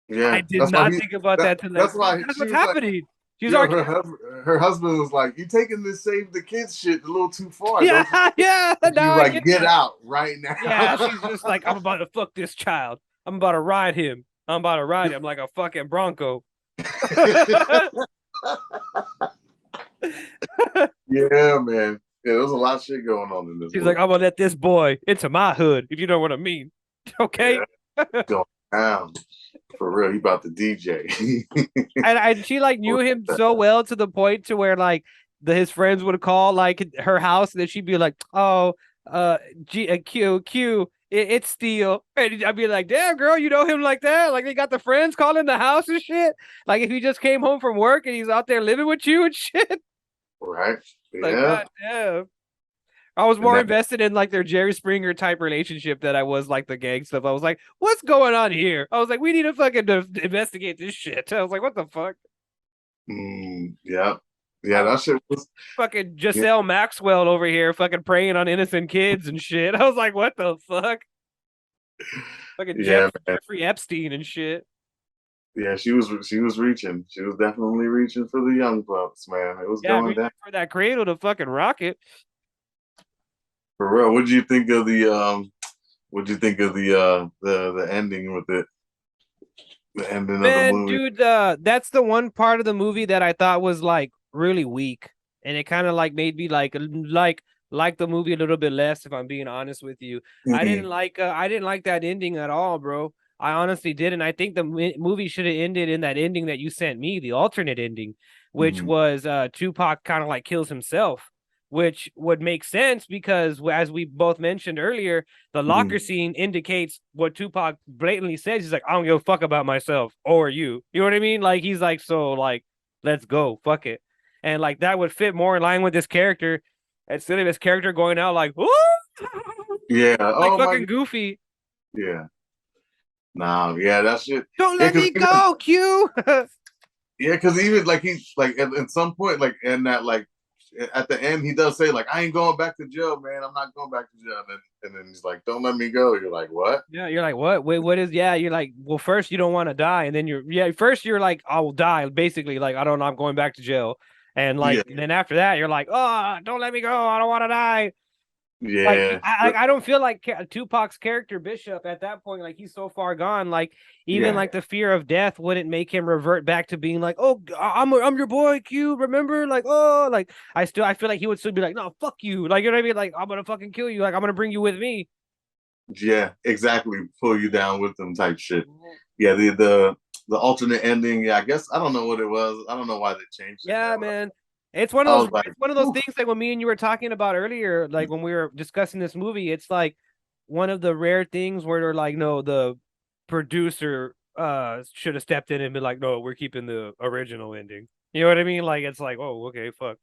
I Yeah. did not think about that till That's like, why that's she what's was like, happening. She's yo, our her husband was like, you taking this save the kids shit a little too far, yeah, don't you? yeah. And she's Now I like, get get that. out right Yeah, now. she's just like, I'm about to fuck this child. I'm about to ride him. I'm about to ride him like a fucking Bronco. Yeah, man. Yeah, there's a lot of shit going on in this She's like, movie. I'm gonna let this boy into my hood, if you know what I mean. Okay. Yeah, going down. For real, he about to DJ. And she like knew him so well to the point to where like his friends would call like her house, and then she'd be like, "Oh, Q, it's Steel," and I'd be like, "Damn, girl, you know him like that? Like they got the friends calling the house and shit. Like if he just came home from work and he's out there living with you and shit. Right? Like Yeah. god damn." I was And more that, invested in like their Jerry Springer type relationship than I was like the gang stuff. I was like, what's going on here? I was like, we need to fucking investigate this shit. I was like, what the fuck? yeah. I Yeah, was that shit was, fucking yeah, Giselle Maxwell over here fucking preying on innocent kids and shit. I was like, what the fuck? Fucking yeah, man. Jeffrey Epstein and shit. Yeah, she was reaching. She was definitely reaching for the young bucks, man. It was Yeah, going reaching down for that cradle to fucking rock it. for real. What did you think of the What did you think of the ending with it? The ending of the Man, movie. dude, that's the one part of the movie that I thought was like really weak, and it kind of like made me like the movie a little bit less. If I'm being honest with you, Mm-hmm. I didn't like that ending at all, bro. I honestly didn't. I think the movie should have ended in that ending that you sent me, the alternate ending, which Mm-hmm. was Tupac kind of like kills himself, which would make sense because as we both mentioned earlier, the Mm-hmm. locker scene indicates what Tupac blatantly says. He's like, I don't give a fuck about myself or you. You know what I mean? Like he's like, so like, let's go, fuck it. And like that would fit more in line with this character instead of his character going out like, woo, Yeah. like Oh my fucking God. goofy. Yeah. Nah. Yeah. That shit. Don't Yeah. let Because me go, Q. yeah. Because even like he's like at some point like in that like at the end he does say like I ain't going back to jail, man. I'm not going back to jail. And then he's like, don't let me go. You're like, what? Yeah, you're like, what? Wait, what is? Yeah, you're like, well, first you don't want to die, and then first you're like, I will die, basically, like I don't know, I'm going back to jail, and Yeah. like then after that you're like, oh, don't let me go, I don't want to die. Like Yeah. I don't feel like Tupac's character Bishop at that point, like he's so far gone, like even Yeah. like the fear of death wouldn't make him revert back to being like, oh, I'm your boy Q, remember? Like, oh, like I feel like he would still be like, no, fuck you, like you know what I mean? Like I'm gonna fucking kill you, like I'm gonna bring you with me. Yeah, exactly. Pull you down with them type shit. Yeah, the alternate ending. Yeah, I guess I don't know what it was. I don't know why they changed it, Yeah, man. But man. I was like, It's one of those oof. things like when me and you were talking about earlier, like when we were discussing this movie, it's like one of the rare things where they're like, no, the producer should have stepped in and been like, no, we're keeping the original ending. You know what I mean? Like it's like, oh, okay, fuck.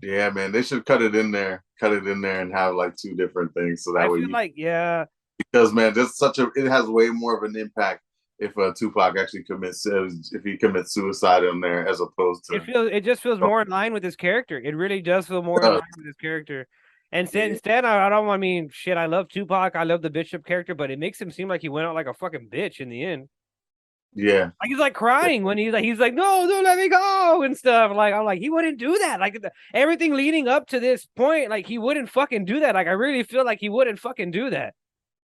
Yeah, man, they should cut it in there, and have like two different things, so I that way feel you like, yeah, because man, just such a it has way more of an impact if Tupac actually commits if he commits suicide in there as opposed to it just feels more in line with his character. It really does feel more in line with his character. And yeah, instead, I don't I mean shit, I love Tupac, I love the Bishop character, but it makes him seem like he went out like a fucking bitch in the end. yeah, Like he's like crying when he's like, no, don't let me go and stuff. Like I'm like, he wouldn't do that. Like everything leading up to this point, like he wouldn't fucking do that. Like I really feel like he wouldn't fucking do that.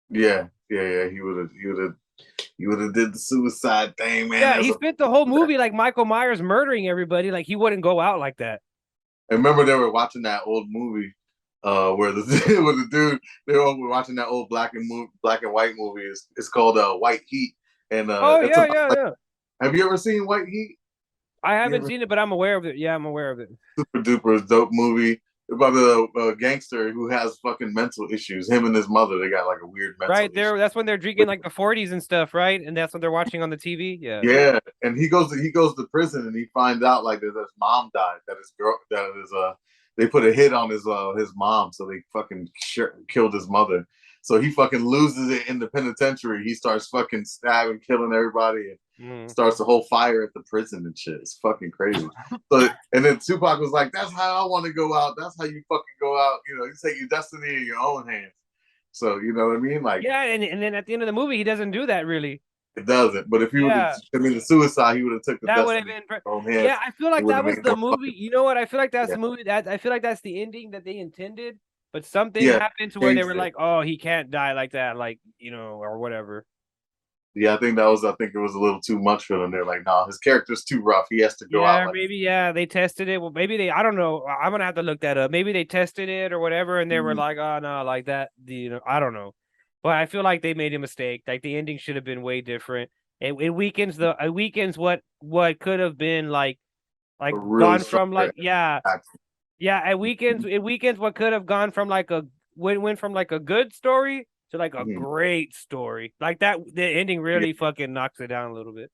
yeah. He would have did the suicide thing, man. Yeah, As he a spent the whole movie like Michael Myers murdering everybody. Like he wouldn't go out like that. I remember they were watching that old movie, where the where the dude they were watching that old black and white movie. It's called White Heat, and Oh it's yeah, about yeah, like, yeah. have you ever seen White Heat? I You haven't ever seen it, but I'm aware of it. Yeah, I'm aware of it. super duper dope movie about a gangster who has fucking mental issues. Him and his mother, they got like a weird mental Right issue. there, that's when they're drinking like the 40s and stuff, right? And that's what they're watching on the TV. Yeah. Yeah, and he goes to prison and he finds out like that his mom died. That his girl that is they put a hit on his mom, so they fucking killed his mother. So he fucking loses it in the penitentiary. He starts fucking stabbing, killing everybody, and Mm. starts a whole fire at the prison and shit. It's fucking crazy. So and then Tupac was like, "That's how I want to go out. That's how you fucking go out. You know, you take your destiny in your own hands." So you know what I mean? Like Yeah, and then at the end of the movie, he doesn't do that really. it doesn't. But if he would have Yeah. committed suicide, he would have took the That would have destiny in been, his own hands. yeah. I feel It like would that have was made the no movie. fucking You know what? I feel like that's yeah. the movie that I feel like that's the ending that they intended, but something Yeah, happened to where they changed were it. like, "Oh, he can't die like that," like or whatever. Yeah, I think it was a little too much for them. They're like, no, his character's too rough. He has to go out Yeah, like maybe they tested it. Well, maybe I don't know. I'm gonna have to look that up. Maybe they tested it or whatever, and they were mm-hmm. like, "Oh no, like that." I don't know, but I feel like they made a mistake. Like the ending should have been way different. It weakens what could have been A like really gone strong from like action. yeah, it weekends what could have gone from like a went from like a good story to like a Mm-hmm. great story. Like that, the ending Yeah, really fucking knocks it down a little bit.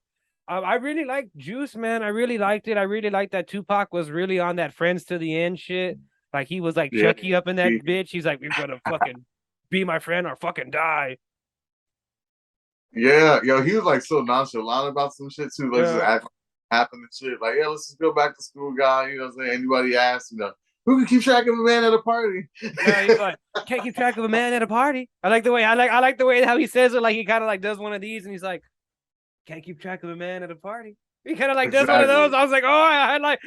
I really like Juice, man. I really liked it. I really liked that Tupac was really on that friends to the end shit. Like he was like yeah, Chucky up in that he, bitch. He's like, you're gonna fucking be my friend or fucking die. yeah, yo, he was like so nonchalant about some shit too. Like just Yeah. act like it happened and shit. Like, yeah, let's just go back to school, guy. You know what I'm saying? Anybody asks, who can keep track of a man at a party? Yeah, he's like, can't keep track of a man at a party. I like the way I like the way how he says it, like he kind of like does one of these and he's like, can't keep track of a man at a party. He kind of like does one of Exactly. those. I was like, oh, I like,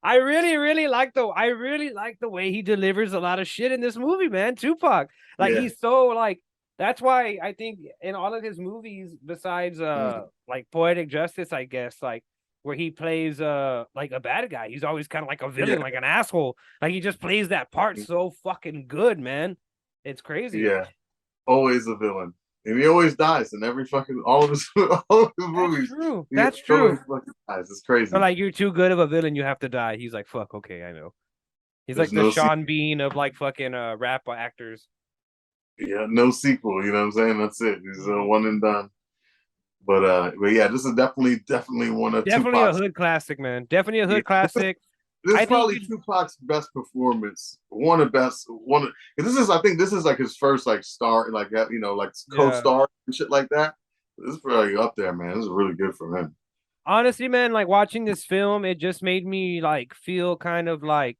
I really like the way he delivers a lot of shit in this movie, man. Tupac, like Yeah. he's so like. That's why I think in all of his movies, besides like Poetic Justice, I guess, like where he plays like a bad guy, he's always kind of like a villain, Yeah. like an asshole. Like he just plays that part so fucking good, man. It's crazy. Yeah. Always a villain. And he always dies in every fucking all of his That's movies. true. He That's always true. fucking dies. It's They're crazy. like, you're too good of a villain, you have to die. He's like, fuck, okay, I know. He's like There's the no Sean Bean of like fucking rap actors. yeah, no sequel. You know what I'm saying? That's it. He's a one and done. But yeah, this is definitely one of Definitely a Tupac's. hood classic, man. Definitely a Yeah, hood classic. this I is think probably Tupac's best performance. One of the best. This is I think this is like his first like star like that. You know, like yeah. co-star and shit like that. This is probably up there, man. This is really good for him. Honestly, man, like watching this film, it just made me like feel kind of like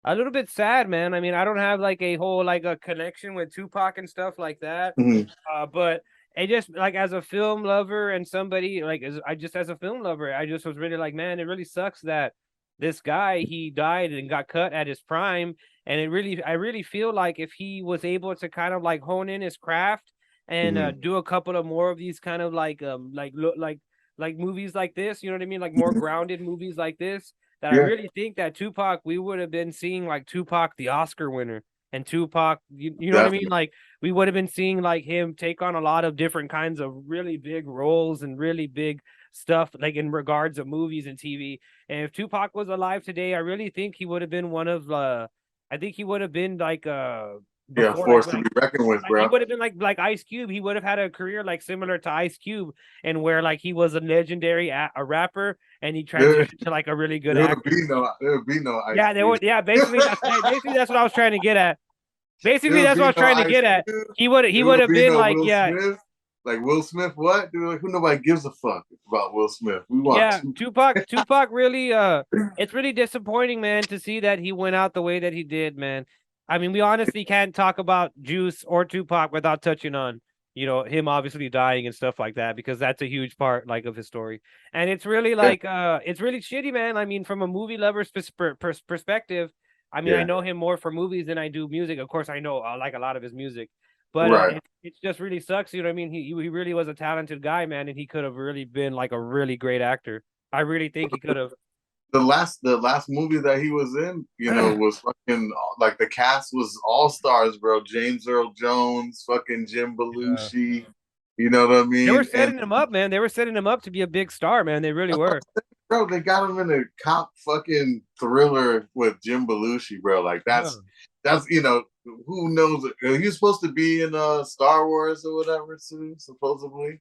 a little bit sad, man. I mean, I don't have like a whole like a connection with Tupac and stuff like that. Mhm. But it just like as a film lover and somebody like as a film lover, I just was really like, man, it really sucks that this guy he died and got cut at his prime. And I really feel like if he was able to kind of like hone in his craft and Mhm. do a couple of more of these kind of like movies like this, you know what I mean? Like more grounded movies like this, that I Yeah, really think that Tupac, we would have been seeing like Tupac, the Oscar winner, and Tupac, you know what I mean? definitely. Like we would have been seeing like him take on a lot of different kinds of really big roles and really big stuff, like in regards of movies and TV. And if Tupac was alive today, I really think he would have been one of I think he would have been like Yeah, before force to be reckoned with, he bro. would have been like Ice Cube. He would have had a career like similar to Ice Cube, and where like he was a legendary a rapper, and he There, transitioned to like a really good there actor. would be no Ice Yeah, they Cube. would. Yeah, basically that's what I was trying to get at. There Basically, would that's what I be was no trying to Ice get at. Cube. He There would would have be been no like, Will yeah, Smith. Like Will Smith, what? Dude, like who nobody gives a fuck about Will Smith. We want yeah. two. Tupac really. It's really disappointing, man, to see that he went out the way that he did, man. I mean, we honestly can't talk about Juice or Tupac without touching on, him obviously dying and stuff like that, because that's a huge part like of his story. And it's really Yeah, like it's really shitty, man. I mean, from a movie lover's perspective, I mean, I yeah, know him more for movies than I do music. Of course, I know like a lot of his music, but right. it just really sucks. You know what I mean? He really was a talented guy, man, and he could have really been like a really great actor. I really think he could have. The last movie that he was in, was fucking like the cast was all stars, bro. James Earl Jones, fucking Jim Yeah. Belushi. You know what I They were mean? And setting him up, man. They were setting him up to be a big star, man. They really were. bro, they got him in a cop fucking thriller with Jim Belushi, bro. Like Yeah. that's who knows? He's supposed to be in Star Wars or whatever soon, supposedly.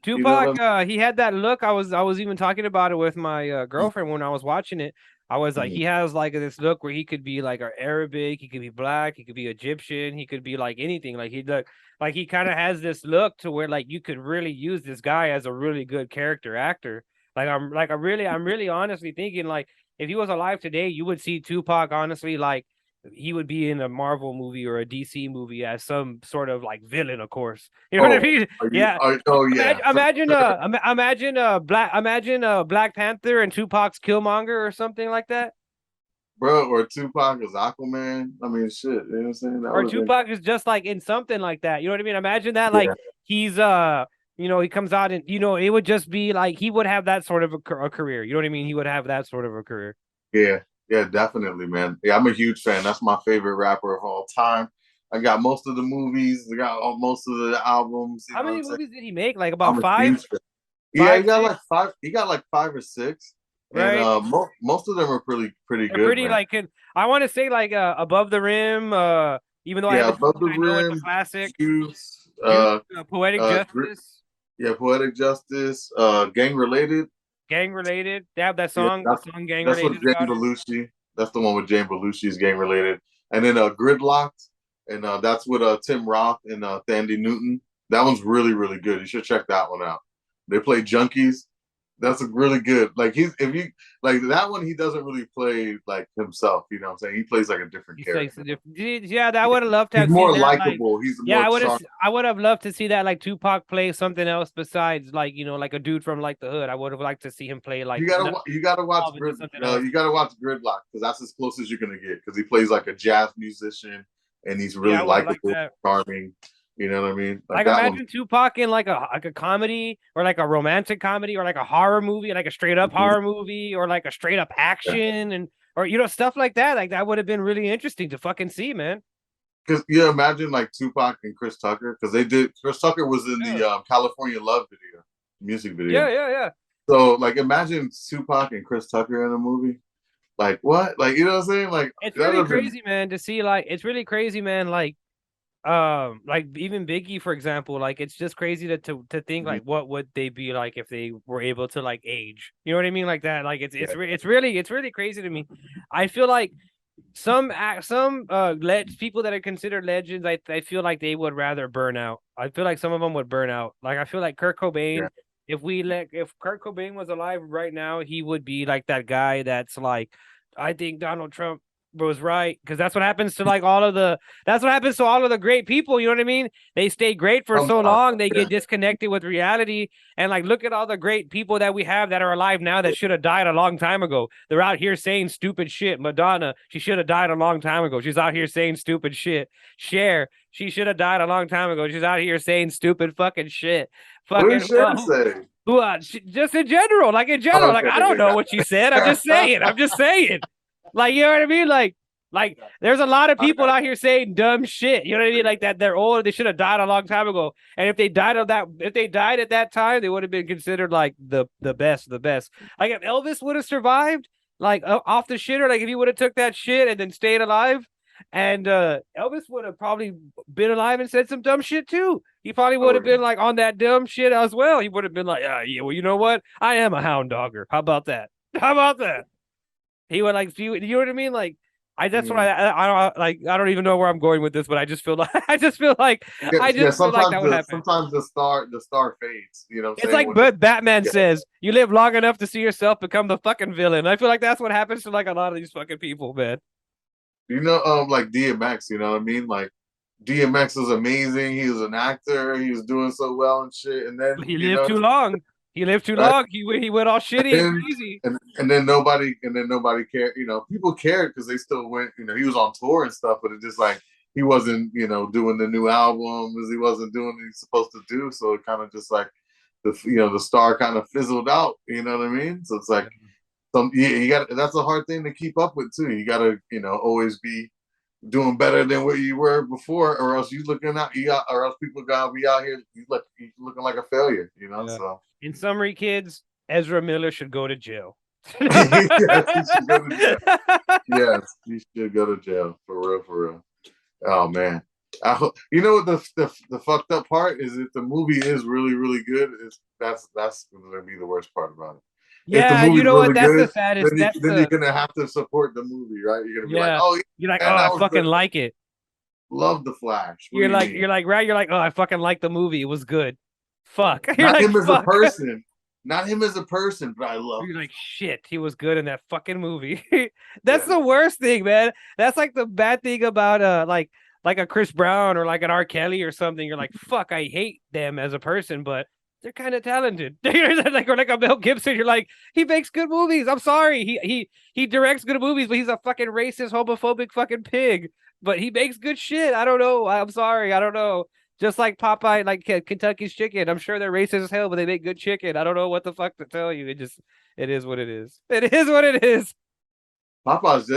You know what Tupac, I'm he had that look. I was even talking about it with my girlfriend when I was watching it. I was like, saying? he has like this look where he could be like Arabic, he could be black, he could be Egyptian, he could be like anything. Like he look like he kind of has this look to where like you could really use this guy as a really good character actor. I'm really honestly thinking like if he was alive today, you would see Tupac honestly like he would be in a Marvel movie or a DC movie as some sort of like villain, of course. You know what I Oh, mean? Yeah. oh yeah, Imagine Black Panther and Tupac's Killmonger or something like that. bro. Or Tupac as Aquaman. I mean, shit. You know what I'm saying? That Or would have been Tupac is just like in something like that. You know what I mean? Imagine that like yeah, he's he comes out and it would just be like he would have that sort of a career. You know what I mean? He would have that sort of a career. yeah, yeah, definitely, man. Yeah, I'm a huge fan. That's my favorite rapper of all time. I got most of the movies. I got most of the albums. You How know what many I'm saying? movies did he make? Like about I'm a five, huge fan. Yeah, he five, got six, like five. He got like five or six, and right? most of them are pretty They're good, pretty man. like I want to say like Above the Rim, even though I Yeah, haven't seen Above it, the I know it's a Rim, classic. Juice, Juice, Poetic Gr- Justice, yeah, Poetic Justice, Gang Related. Gang Related. They have that Yeah, song. The song Gang that's what Related Jane about it. Belushi. That's the one with Jane Belushi's Gang Related, and then Gridlocked, and that's with Tim Roth and Thandie Newton. That one's really good. You should check that one out. They play junkies, That's a really good. Like he's if you like that one, he doesn't really play like himself. You know what I'm saying? He plays like a different He says, character. yeah, I would have loved to He's have seen more that. Like, likable. He's yeah, more charming. I would have loved to see that. Like Tupac play something else besides, like, like a dude from like the hood. I would have liked to see him play like You gotta watch evolve into something else. you gotta watch Gridlock because that's as close as you're gonna get because he plays like a jazz musician and he's Yeah, really I would have liked likable, that. charming. You know what I mean? Like Like that one. imagine Tupac in like a comedy or like a romantic comedy or like a horror movie, like a straight up Mhm. horror movie or like a straight up Yeah. action and or stuff like that. Like that would have been really interesting to fucking see, man. Because yeah, imagine like Tupac and Chris Tucker because they did. Chris Tucker was in Yeah. the California Love video, music Yeah, video. yeah, yeah. So like, imagine Tupac and Chris Tucker in a movie. Like what? Like you know what I'm saying? Like It's that would really have been. crazy, man, to see like it's really crazy, man, like even Biggie, for example, like it's just crazy to think like what would they be like if they were able to like age. You know what I mean? Like that. Like it's really crazy to me. I feel like people that are considered legends, I feel like they would rather burn out. I feel like some of them would burn out. Like I feel like Kurt Cobain, Yeah. if Kurt Cobain was alive right now, he would be like that guy that's like, I think Donald Trump was right because that's what happens to all of the great people. You know what I mean? They stay great for so Sometimes, long, they yeah. get disconnected with reality. And like, look at all the great people that we have that are alive now that should have died a long time ago. They're out here saying stupid shit. Madonna, she should have died a long time ago. She's out here saying stupid shit. Cher, she should have died a long time ago. She's out here saying stupid fucking shit. What did Fucking Cher say? just in general, like Okay, I don't know what she said. I'm just saying. I'm just saying. Like, you know what I mean? Like there's a lot of people out here saying dumb shit. You know what I mean? Like that they're old, they should have died a long time ago. And if they died at that time, they would have been considered like the best, the best. Like if Elvis would have survived, like off the shitter, like if he would have took that shit and then stayed alive, and Elvis would have probably been alive and said some dumb shit too. He probably would have been like on that dumb shit as well. He would have been like, yeah, well, you know what? I am a hound dogger. How about that? How about that? He would like, you know what I mean? Like, that's what I don't like. I don't even know where I'm going with this, but I just feel like that would happen. Sometimes the star fades. You know what I'm It's saying? like but Batman says, you live long enough to see yourself become the fucking villain. I feel like that's what happens to like a lot of these fucking people, man. You know, like DMX, you know what I mean? Like DMX was amazing. He was an actor. He was doing so well and shit. And then He lived too long. He lived too long. He went all shitty and crazy. And then nobody cared. You know, people cared because they still went. You know, he was on tour and stuff, but it just like he wasn't, doing the new albums. He wasn't doing what he's supposed to do. So it kind of just like the star kind of fizzled out. You know what I mean? So it's like you got that's a hard thing to keep up with too. You got to always be doing better than what you were before, or else or else people gotta be out here you looking like a failure. Yeah. So In summary, kids, Ezra Miller should go to jail. yes, he should go to jail. Yes, he should go to jail for real, for real. Oh man, you know what the fucked up part is? If the movie is really really good, that's gonna be the worst part about it. If the Yeah, you movie's know what? really That's the good, saddest. then you're gonna have to support the movie, right? You're gonna be like, Yeah. oh, You're like, man, oh, I that was fucking good. like it. Love the Flash. What do you mean? You're like, right? You're like, oh, I fucking like the movie. It was good. Fuck. You're Not like, him as a fuck. person. Not him as a person, but I love You're him. like, shit, he was good in that fucking movie. That's the worst thing, man. That's like the bad thing about like a Chris Brown or like an R. Kelly or something. You're like, fuck, I hate them as a person, but they're kind of talented. Like or like a Mel Gibson. You're like, he makes good movies. I'm sorry, he directs good movies, but he's a fucking racist, homophobic fucking pig. But he makes good shit. I don't know. I'm sorry. I don't know. Just like Popeye, like Kentucky's chicken. I'm sure they're racist as hell, but they make good chicken. I don't know what the fuck to tell you. It is what it is. It is what it is. Popeyes,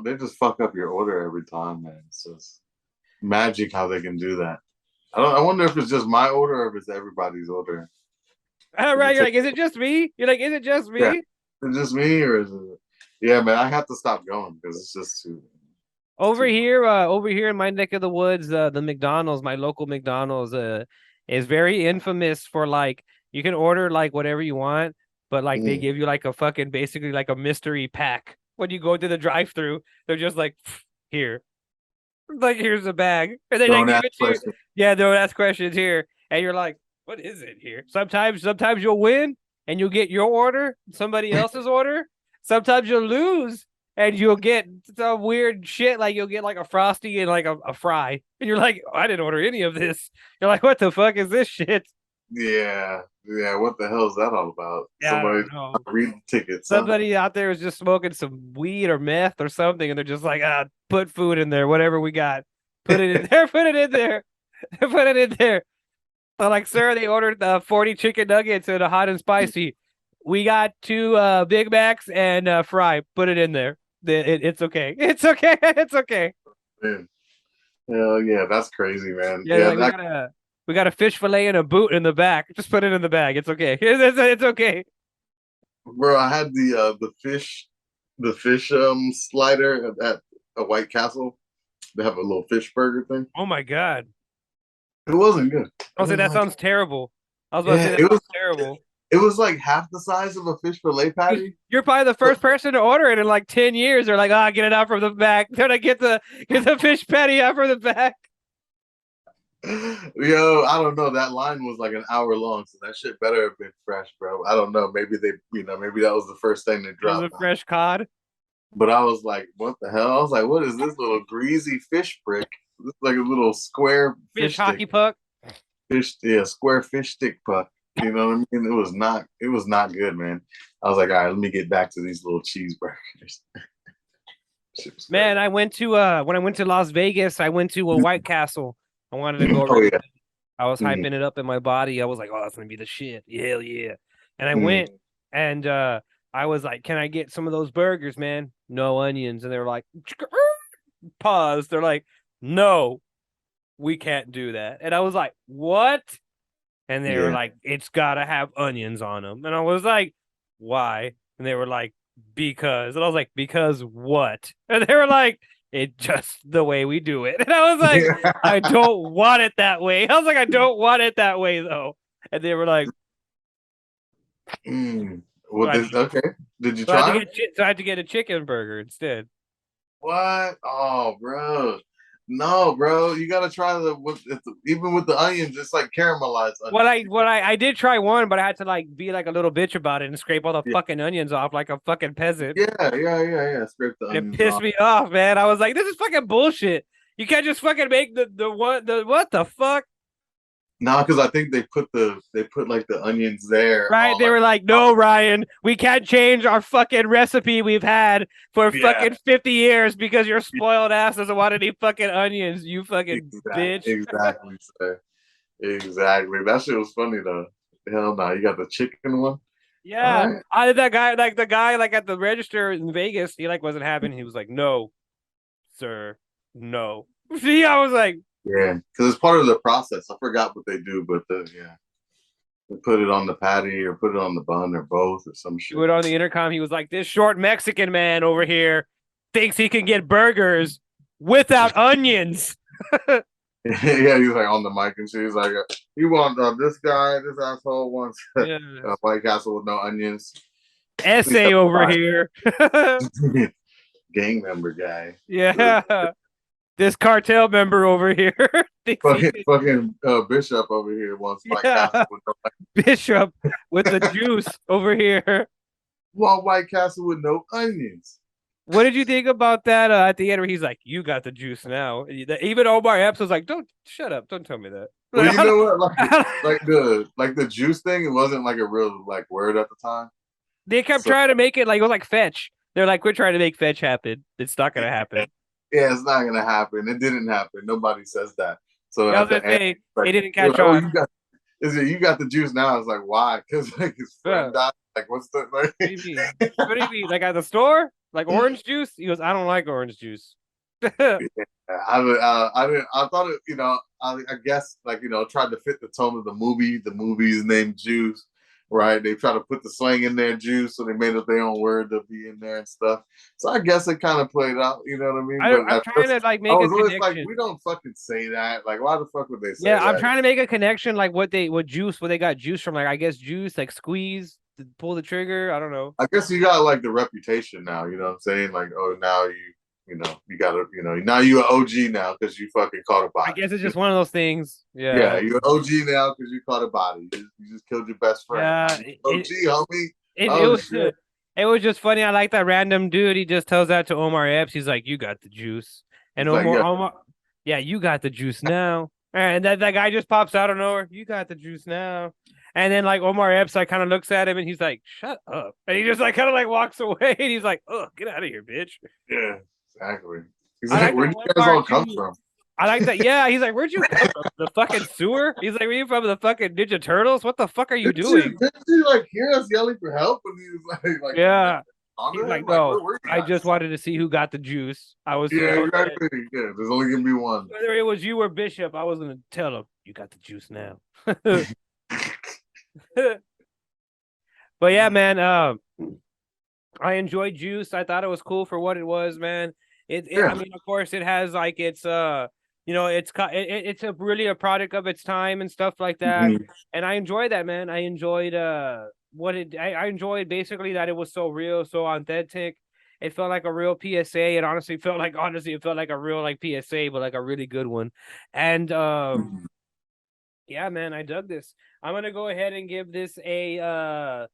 they just fuck up your order every time, man. It's just magic how they can do that. I wonder if it's just my order or if it's everybody's order. All right, you're like, is it just me? You're like, is it just me? Yeah. Is it just me or is it? Yeah, man, I have to stop going because it's just too. Over here in my neck of the woods, the McDonald's, my local McDonald's, is very infamous for like you can order like whatever you want, but like they give you like a fucking basically like a mystery pack when you go to the drive-through. They're just like, here, like here's a bag, and then they give it to you. Yeah, don't ask questions here, and you're like, what is it here? Sometimes you'll win, and you'll get your order, somebody else's order. Sometimes you'll lose and you'll get some weird shit. Like you'll get like a Frosty and like a fry. And you're like, I didn't order any of this. You're like, what the fuck is this shit? Yeah. Yeah. What the hell is that all about? Yeah, I don't know. Read the tickets. Somebody out there is just smoking some weed or meth or something, and they're just like, put food in there, whatever we got. Put it in there, put it in there. Put it in there. I'm like, sir, they ordered 40 chicken nuggets and a hot and spicy. We got 2 Big Macs and fry. Put it in there. It's okay. It's okay. It's okay. Man. Hell yeah, that's crazy, man. Yeah, like, we got a fish fillet and a boot in the back. Just put it in the bag. It's okay. It's okay. Bro, I had the fish slider at a White Castle. They have a little fish burger thing. Oh my god. It wasn't good. I was like, that sounds terrible. I was about to say that sounds terrible. It was like half the size of a fish fillet patty. You're probably the first person to order it in like 10 years. They're like, get it out from the back. Then I get the fish patty out from the back. Yo, I don't know. That line was like an hour long, so that shit better have been fresh, bro. I don't know. Maybe maybe that was the first thing they dropped. It was a fresh cod. But I was like, what the hell? I was like, what is this little greasy fish brick? This like a little square fish hockey puck. Square fish stick puck. You know what I mean? It was not good, man. I was like, all right, let me get back to these little cheeseburgers. Man, I went to when I went to Las Vegas, I went to a White Castle. I wanted to go. Yeah. I was hyping it up in my body. I was like, that's gonna be the shit. Hell yeah. And I went and I was like, can I get some of those burgers, man? No onions. And they were like, pause. They're like, no, we can't do that. And I was like, what? And they were like, it's gotta have onions on them. And I was like, why? And they were like, because. And I was like, because what? And they were like, it's just the way we do it. And I was like, I don't want it that way. I was like, I don't want it that way though. And they were like, okay. Did you try? So I had to get a chicken burger instead. What? Oh, bro. No, bro. You gotta try even with the onions, it's like caramelized onions. I did try one, but I had to like be like a little bitch about it and scrape all the fucking onions off like a fucking peasant. Yeah. Scrape the onions. It pissed me off, man. I was like, this is fucking bullshit. You can't just fucking make the what the fuck? No, because I think they put like the onions there. Right? They were like, no, Ryan, we can't change our fucking recipe we've had for fucking 50 years because your spoiled ass doesn't want any fucking onions, you fucking bitch. Exactly, sir. Exactly. That shit was funny though. Hell no, you got the chicken one? Yeah. Right. I did that guy, like the guy like at the register in Vegas, he like wasn't having, he was like, no, sir, no. See, I was like, yeah, because it's part of the process. I forgot what they do, but they put it on the patty or put it on the bun or both or some shit. Put on the intercom. He was like, "This short Mexican man over here thinks he can get burgers without onions." Yeah, he was like on the mic and shit. He's like, "You want this asshole wants a White Castle with no onions." Essay over here. Gang member guy. Yeah. This cartel member over here. fucking Bishop over here wants White Castle with no onions. Bishop with the juice over here. Want White Castle with no onions. What did you think about that at the end where he's like, you got the juice now? Even Omar Epps was like, don't shut up. Don't tell me that. Well, you know what? Like the juice thing, it wasn't like a real like word at the time. They kept trying to make it like it was like fetch. They're like, we're trying to make fetch happen. It's not gonna happen. Yeah, it's not gonna happen. It didn't happen. Nobody says that. So at the end, it didn't catch on. You got the juice now. It's like, why? Because like his friend died. Like, what's the like? What do you mean? What do you mean? Like at the store? Like orange juice? He goes, I don't like orange juice. Yeah, I thought it, I guess like, tried to fit the tone of the movie. The movie's named Juice, right? They try to put the slang in there, juice, so they made up their own word to be in there and stuff. So I guess it kind of played out, you know what I mean? I'm trying to like make a connection. Like, we don't fucking say that. Like, why the fuck would they say that? Yeah, I'm trying to make a connection, like what they got juice from, like I guess juice, like squeeze, pull the trigger. I don't know. I guess you got like the reputation now, you know what I'm saying? Like, oh, now you gotta, now you're an OG now because you fucking caught a body. I guess it's just one of those things. Yeah, Yeah. you're an OG now because you caught a body. You just killed your best friend. Yeah. OG, homie. It Oh was shit. it was just funny. I like that random dude. He just tells that to Omar Epps. He's like, "You got the juice," and He's like, yeah, Omar, yeah, you got the juice now. And that guy just pops out of nowhere. You got the juice now. And then like Omar Epps, like kind of looks at him and he's like, "Shut up!" And he just like kind of like walks away. And he's like, "Oh, get out of here, bitch." yeah, exactly. He's I like, like where that do one you guys all part come too. from? I like that. Yeah, he's like, "Where'd you come from? The fucking sewer?" He's like, "Were you from the fucking Ninja Turtles? What the fuck are you doing?" Didn't you like hear us yelling for help? And he was like Yeah. on He's like, him? Like, where "No, were you I just guys? wanted to see who got the juice. I was Yeah, exactly. Yeah, there's only gonna be one. whether it was you or Bishop, I was gonna tell him you got the juice now." But yeah, man, I enjoyed Juice. I thought it was cool for what it was, man. I mean, of course, it has like it's it's a really a product of its time and stuff like that. Mhm. And I enjoyed that, man. I enjoyed I enjoyed basically that it was so real, so authentic. It felt like a real PSA. It honestly felt like a real like PSA, but like a really good one. And yeah, man, I dug this. I'm gonna go ahead and give this a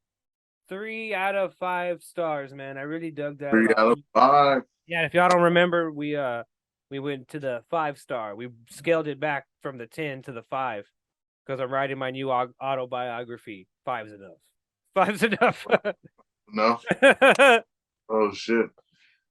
3 out of 5 stars, man. I really dug that a 3 lot. out of 5. Yeah, if y'all don't remember, we went to the 5-star. We scaled it back from the 10 to the 5 because I'm writing my new autobiography. 5's enough. 5's enough. No. Oh shit.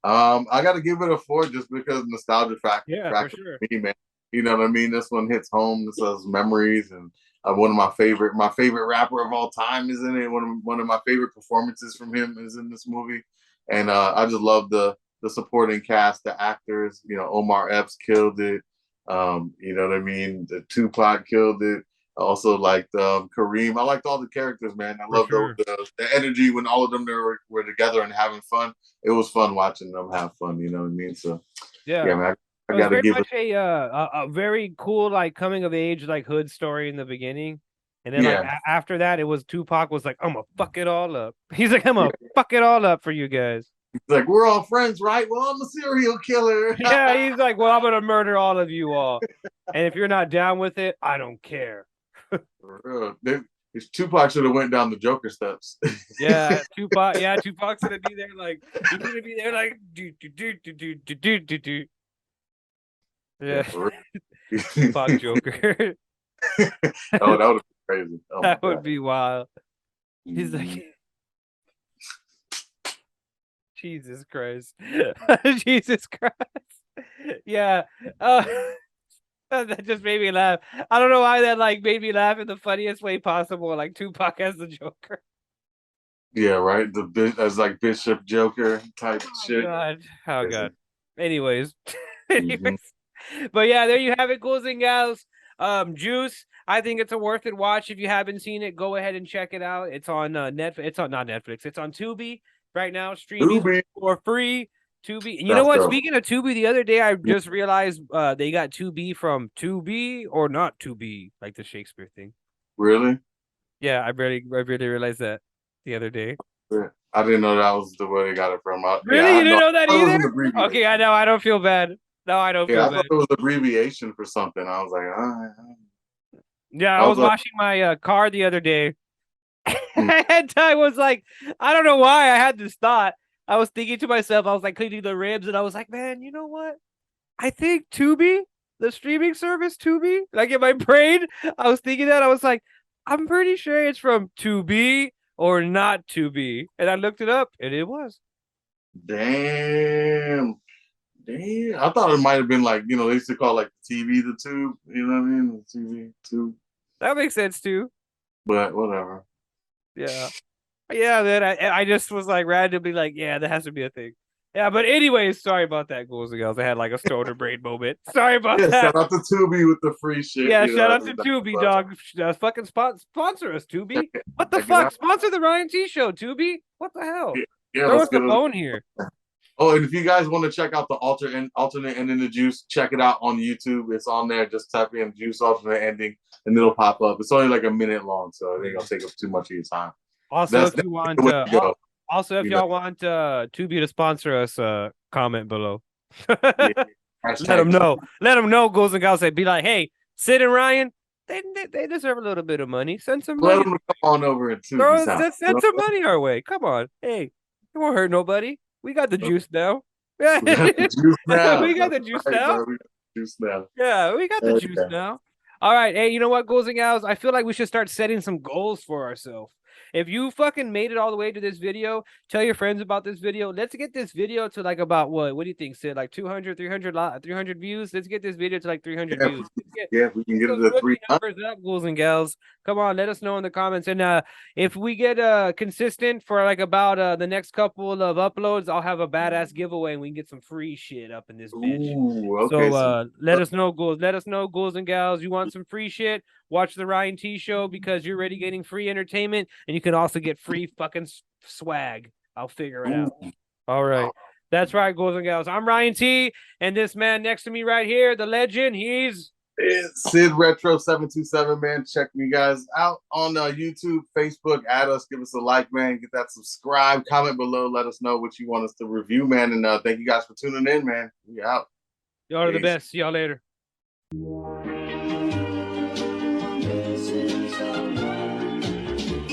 I got to give it a 4 just because nostalgia factor. Yeah, for sure. Me, man. You know what I mean? This one hits home. This has memories, and one of my favorite rapper of all time is in it. One of my favorite performances from him is in this movie, and I just love the supporting cast, the actors. Omar Epps killed it. You know what I mean? The Tupac killed it. I also liked Kareem. I liked all the characters, man. I love the energy when all of them were together and having fun. It was fun watching them have fun. You know what I mean? So yeah, man. It was very much a very cool like coming of age like hood story in the beginning, and then like after that it was Tupac was like, "I'm gonna fuck it all up." He's like, "I'm gonna fuck it all up for you guys." He's like, "We're all friends, right? Well, I'm a serial killer." Yeah, he's like, "Well, I'm gonna murder all of you all, and if you're not down with it, I don't care." For real. Tupac should have went down the Joker steps. Yeah, Tupac. Yeah, Tupac's gonna be there like he's gonna be there like do. Yeah, Tupac Joker. Oh, that would be crazy. Oh, that would be wild. He's like, Jesus Christ, Jesus Christ. Yeah. That just made me laugh. I don't know why that like made me laugh in the funniest way possible. Like Tupac as the Joker. Yeah, right. As like Bishop Joker type shit. God. Oh god. Anyways. But yeah, there you have it, ghouls and gals. Juice. I think it's a worth it watch. If you haven't seen it, go ahead and check it out. It's on Netflix. It's on not Netflix. It's on Tubi right now, streaming for free. Tubi. And you know what? Speaking of Tubi, the other day I just realized they got Tubi from Tubi or not Tubi, like the Shakespeare thing. Really? Yeah, I really realized that the other day. I didn't know that was the way they got it from. Really? You didn't know that either? Okay, I know. I don't feel bad. No, I don't feel bad. I thought it was an abbreviation for something. I was like, all right. Yeah, I was washing my car the other day. And I was like, I don't know why I had this thought. I was thinking to myself, I was like cleaning the ribs, and I was like, man, you know what? I think Tubi, the streaming service Tubi, like in my brain, I was thinking that. I was like, I'm pretty sure it's from Tubi or not Tubi. And I looked it up, and it was. Damn. I thought it might have been like, they used to call like the TV the tube. You know what I mean? The TV tube. That makes sense too. But whatever. Yeah. Yeah, then I just was like randomly like, yeah, that has to be a thing. Yeah, but anyways, sorry about that, ghouls and gals. I had like a stoner brain moment. Sorry about that. Shout out to Tubi with the free shit. Yeah, shout out to Tubi, dog. Fucking sponsor us, Tubi. What the fuck? Sponsor the Ryan.T Show, Tubi. What the hell? Yeah, throw us the phone here. Oh, and if you guys want to check out the alternate ending of Juice, check it out on YouTube. It's on there. Just type in Juice alternate ending, and it'll pop up. It's only like a minute long, so it ain't gonna take up too much of your time. Also, if you want, y'all want Tubi to sponsor us, comment below. Yeah. Let them know. Let them know, Goals and Gals. Say, be like, hey, Syd and Ryan, they deserve a little bit of money. Send some Let money. them come on over and two Send some money our way. Come on. Hey, it won't hurt nobody. We got the juice now. We got the juice now. We got the juice right, now. bro. We got the juice now. Yeah, we got the juice now. All right. Hey, you know what, Goals and Gals? I feel like we should start setting some goals for ourselves. If you fucking made it all the way to this video, tell your friends about this video. Let's get this video to like about what? What do you think, Syd? Like 200, 300 views? Let's get this video to like 300 views. If we can get it to 300 numbers up, Goals and Gals. Come on, let us know in the comments. And if we get consistent for like about the next couple of uploads, I'll have a badass giveaway and we can get some free shit up in this bitch. Ooh, okay. So let us know, Goals. Let us know, Goals and Gals. You want some free shit? Watch the Ryan.T show because you're already getting free entertainment and you can also get free fucking swag. I'll figure it out. All right. That's right, Goals and Gals. I'm Ryan.T, and this man next to me right here, the legend, it's Syd Retro 727, man. Check me guys out on YouTube, Facebook. Add us, give us a like, man. Get that subscribe, comment below. Let us know what you want us to review, man. And thank you guys for tuning in, man. We out. Y'all are the best. See y'all later.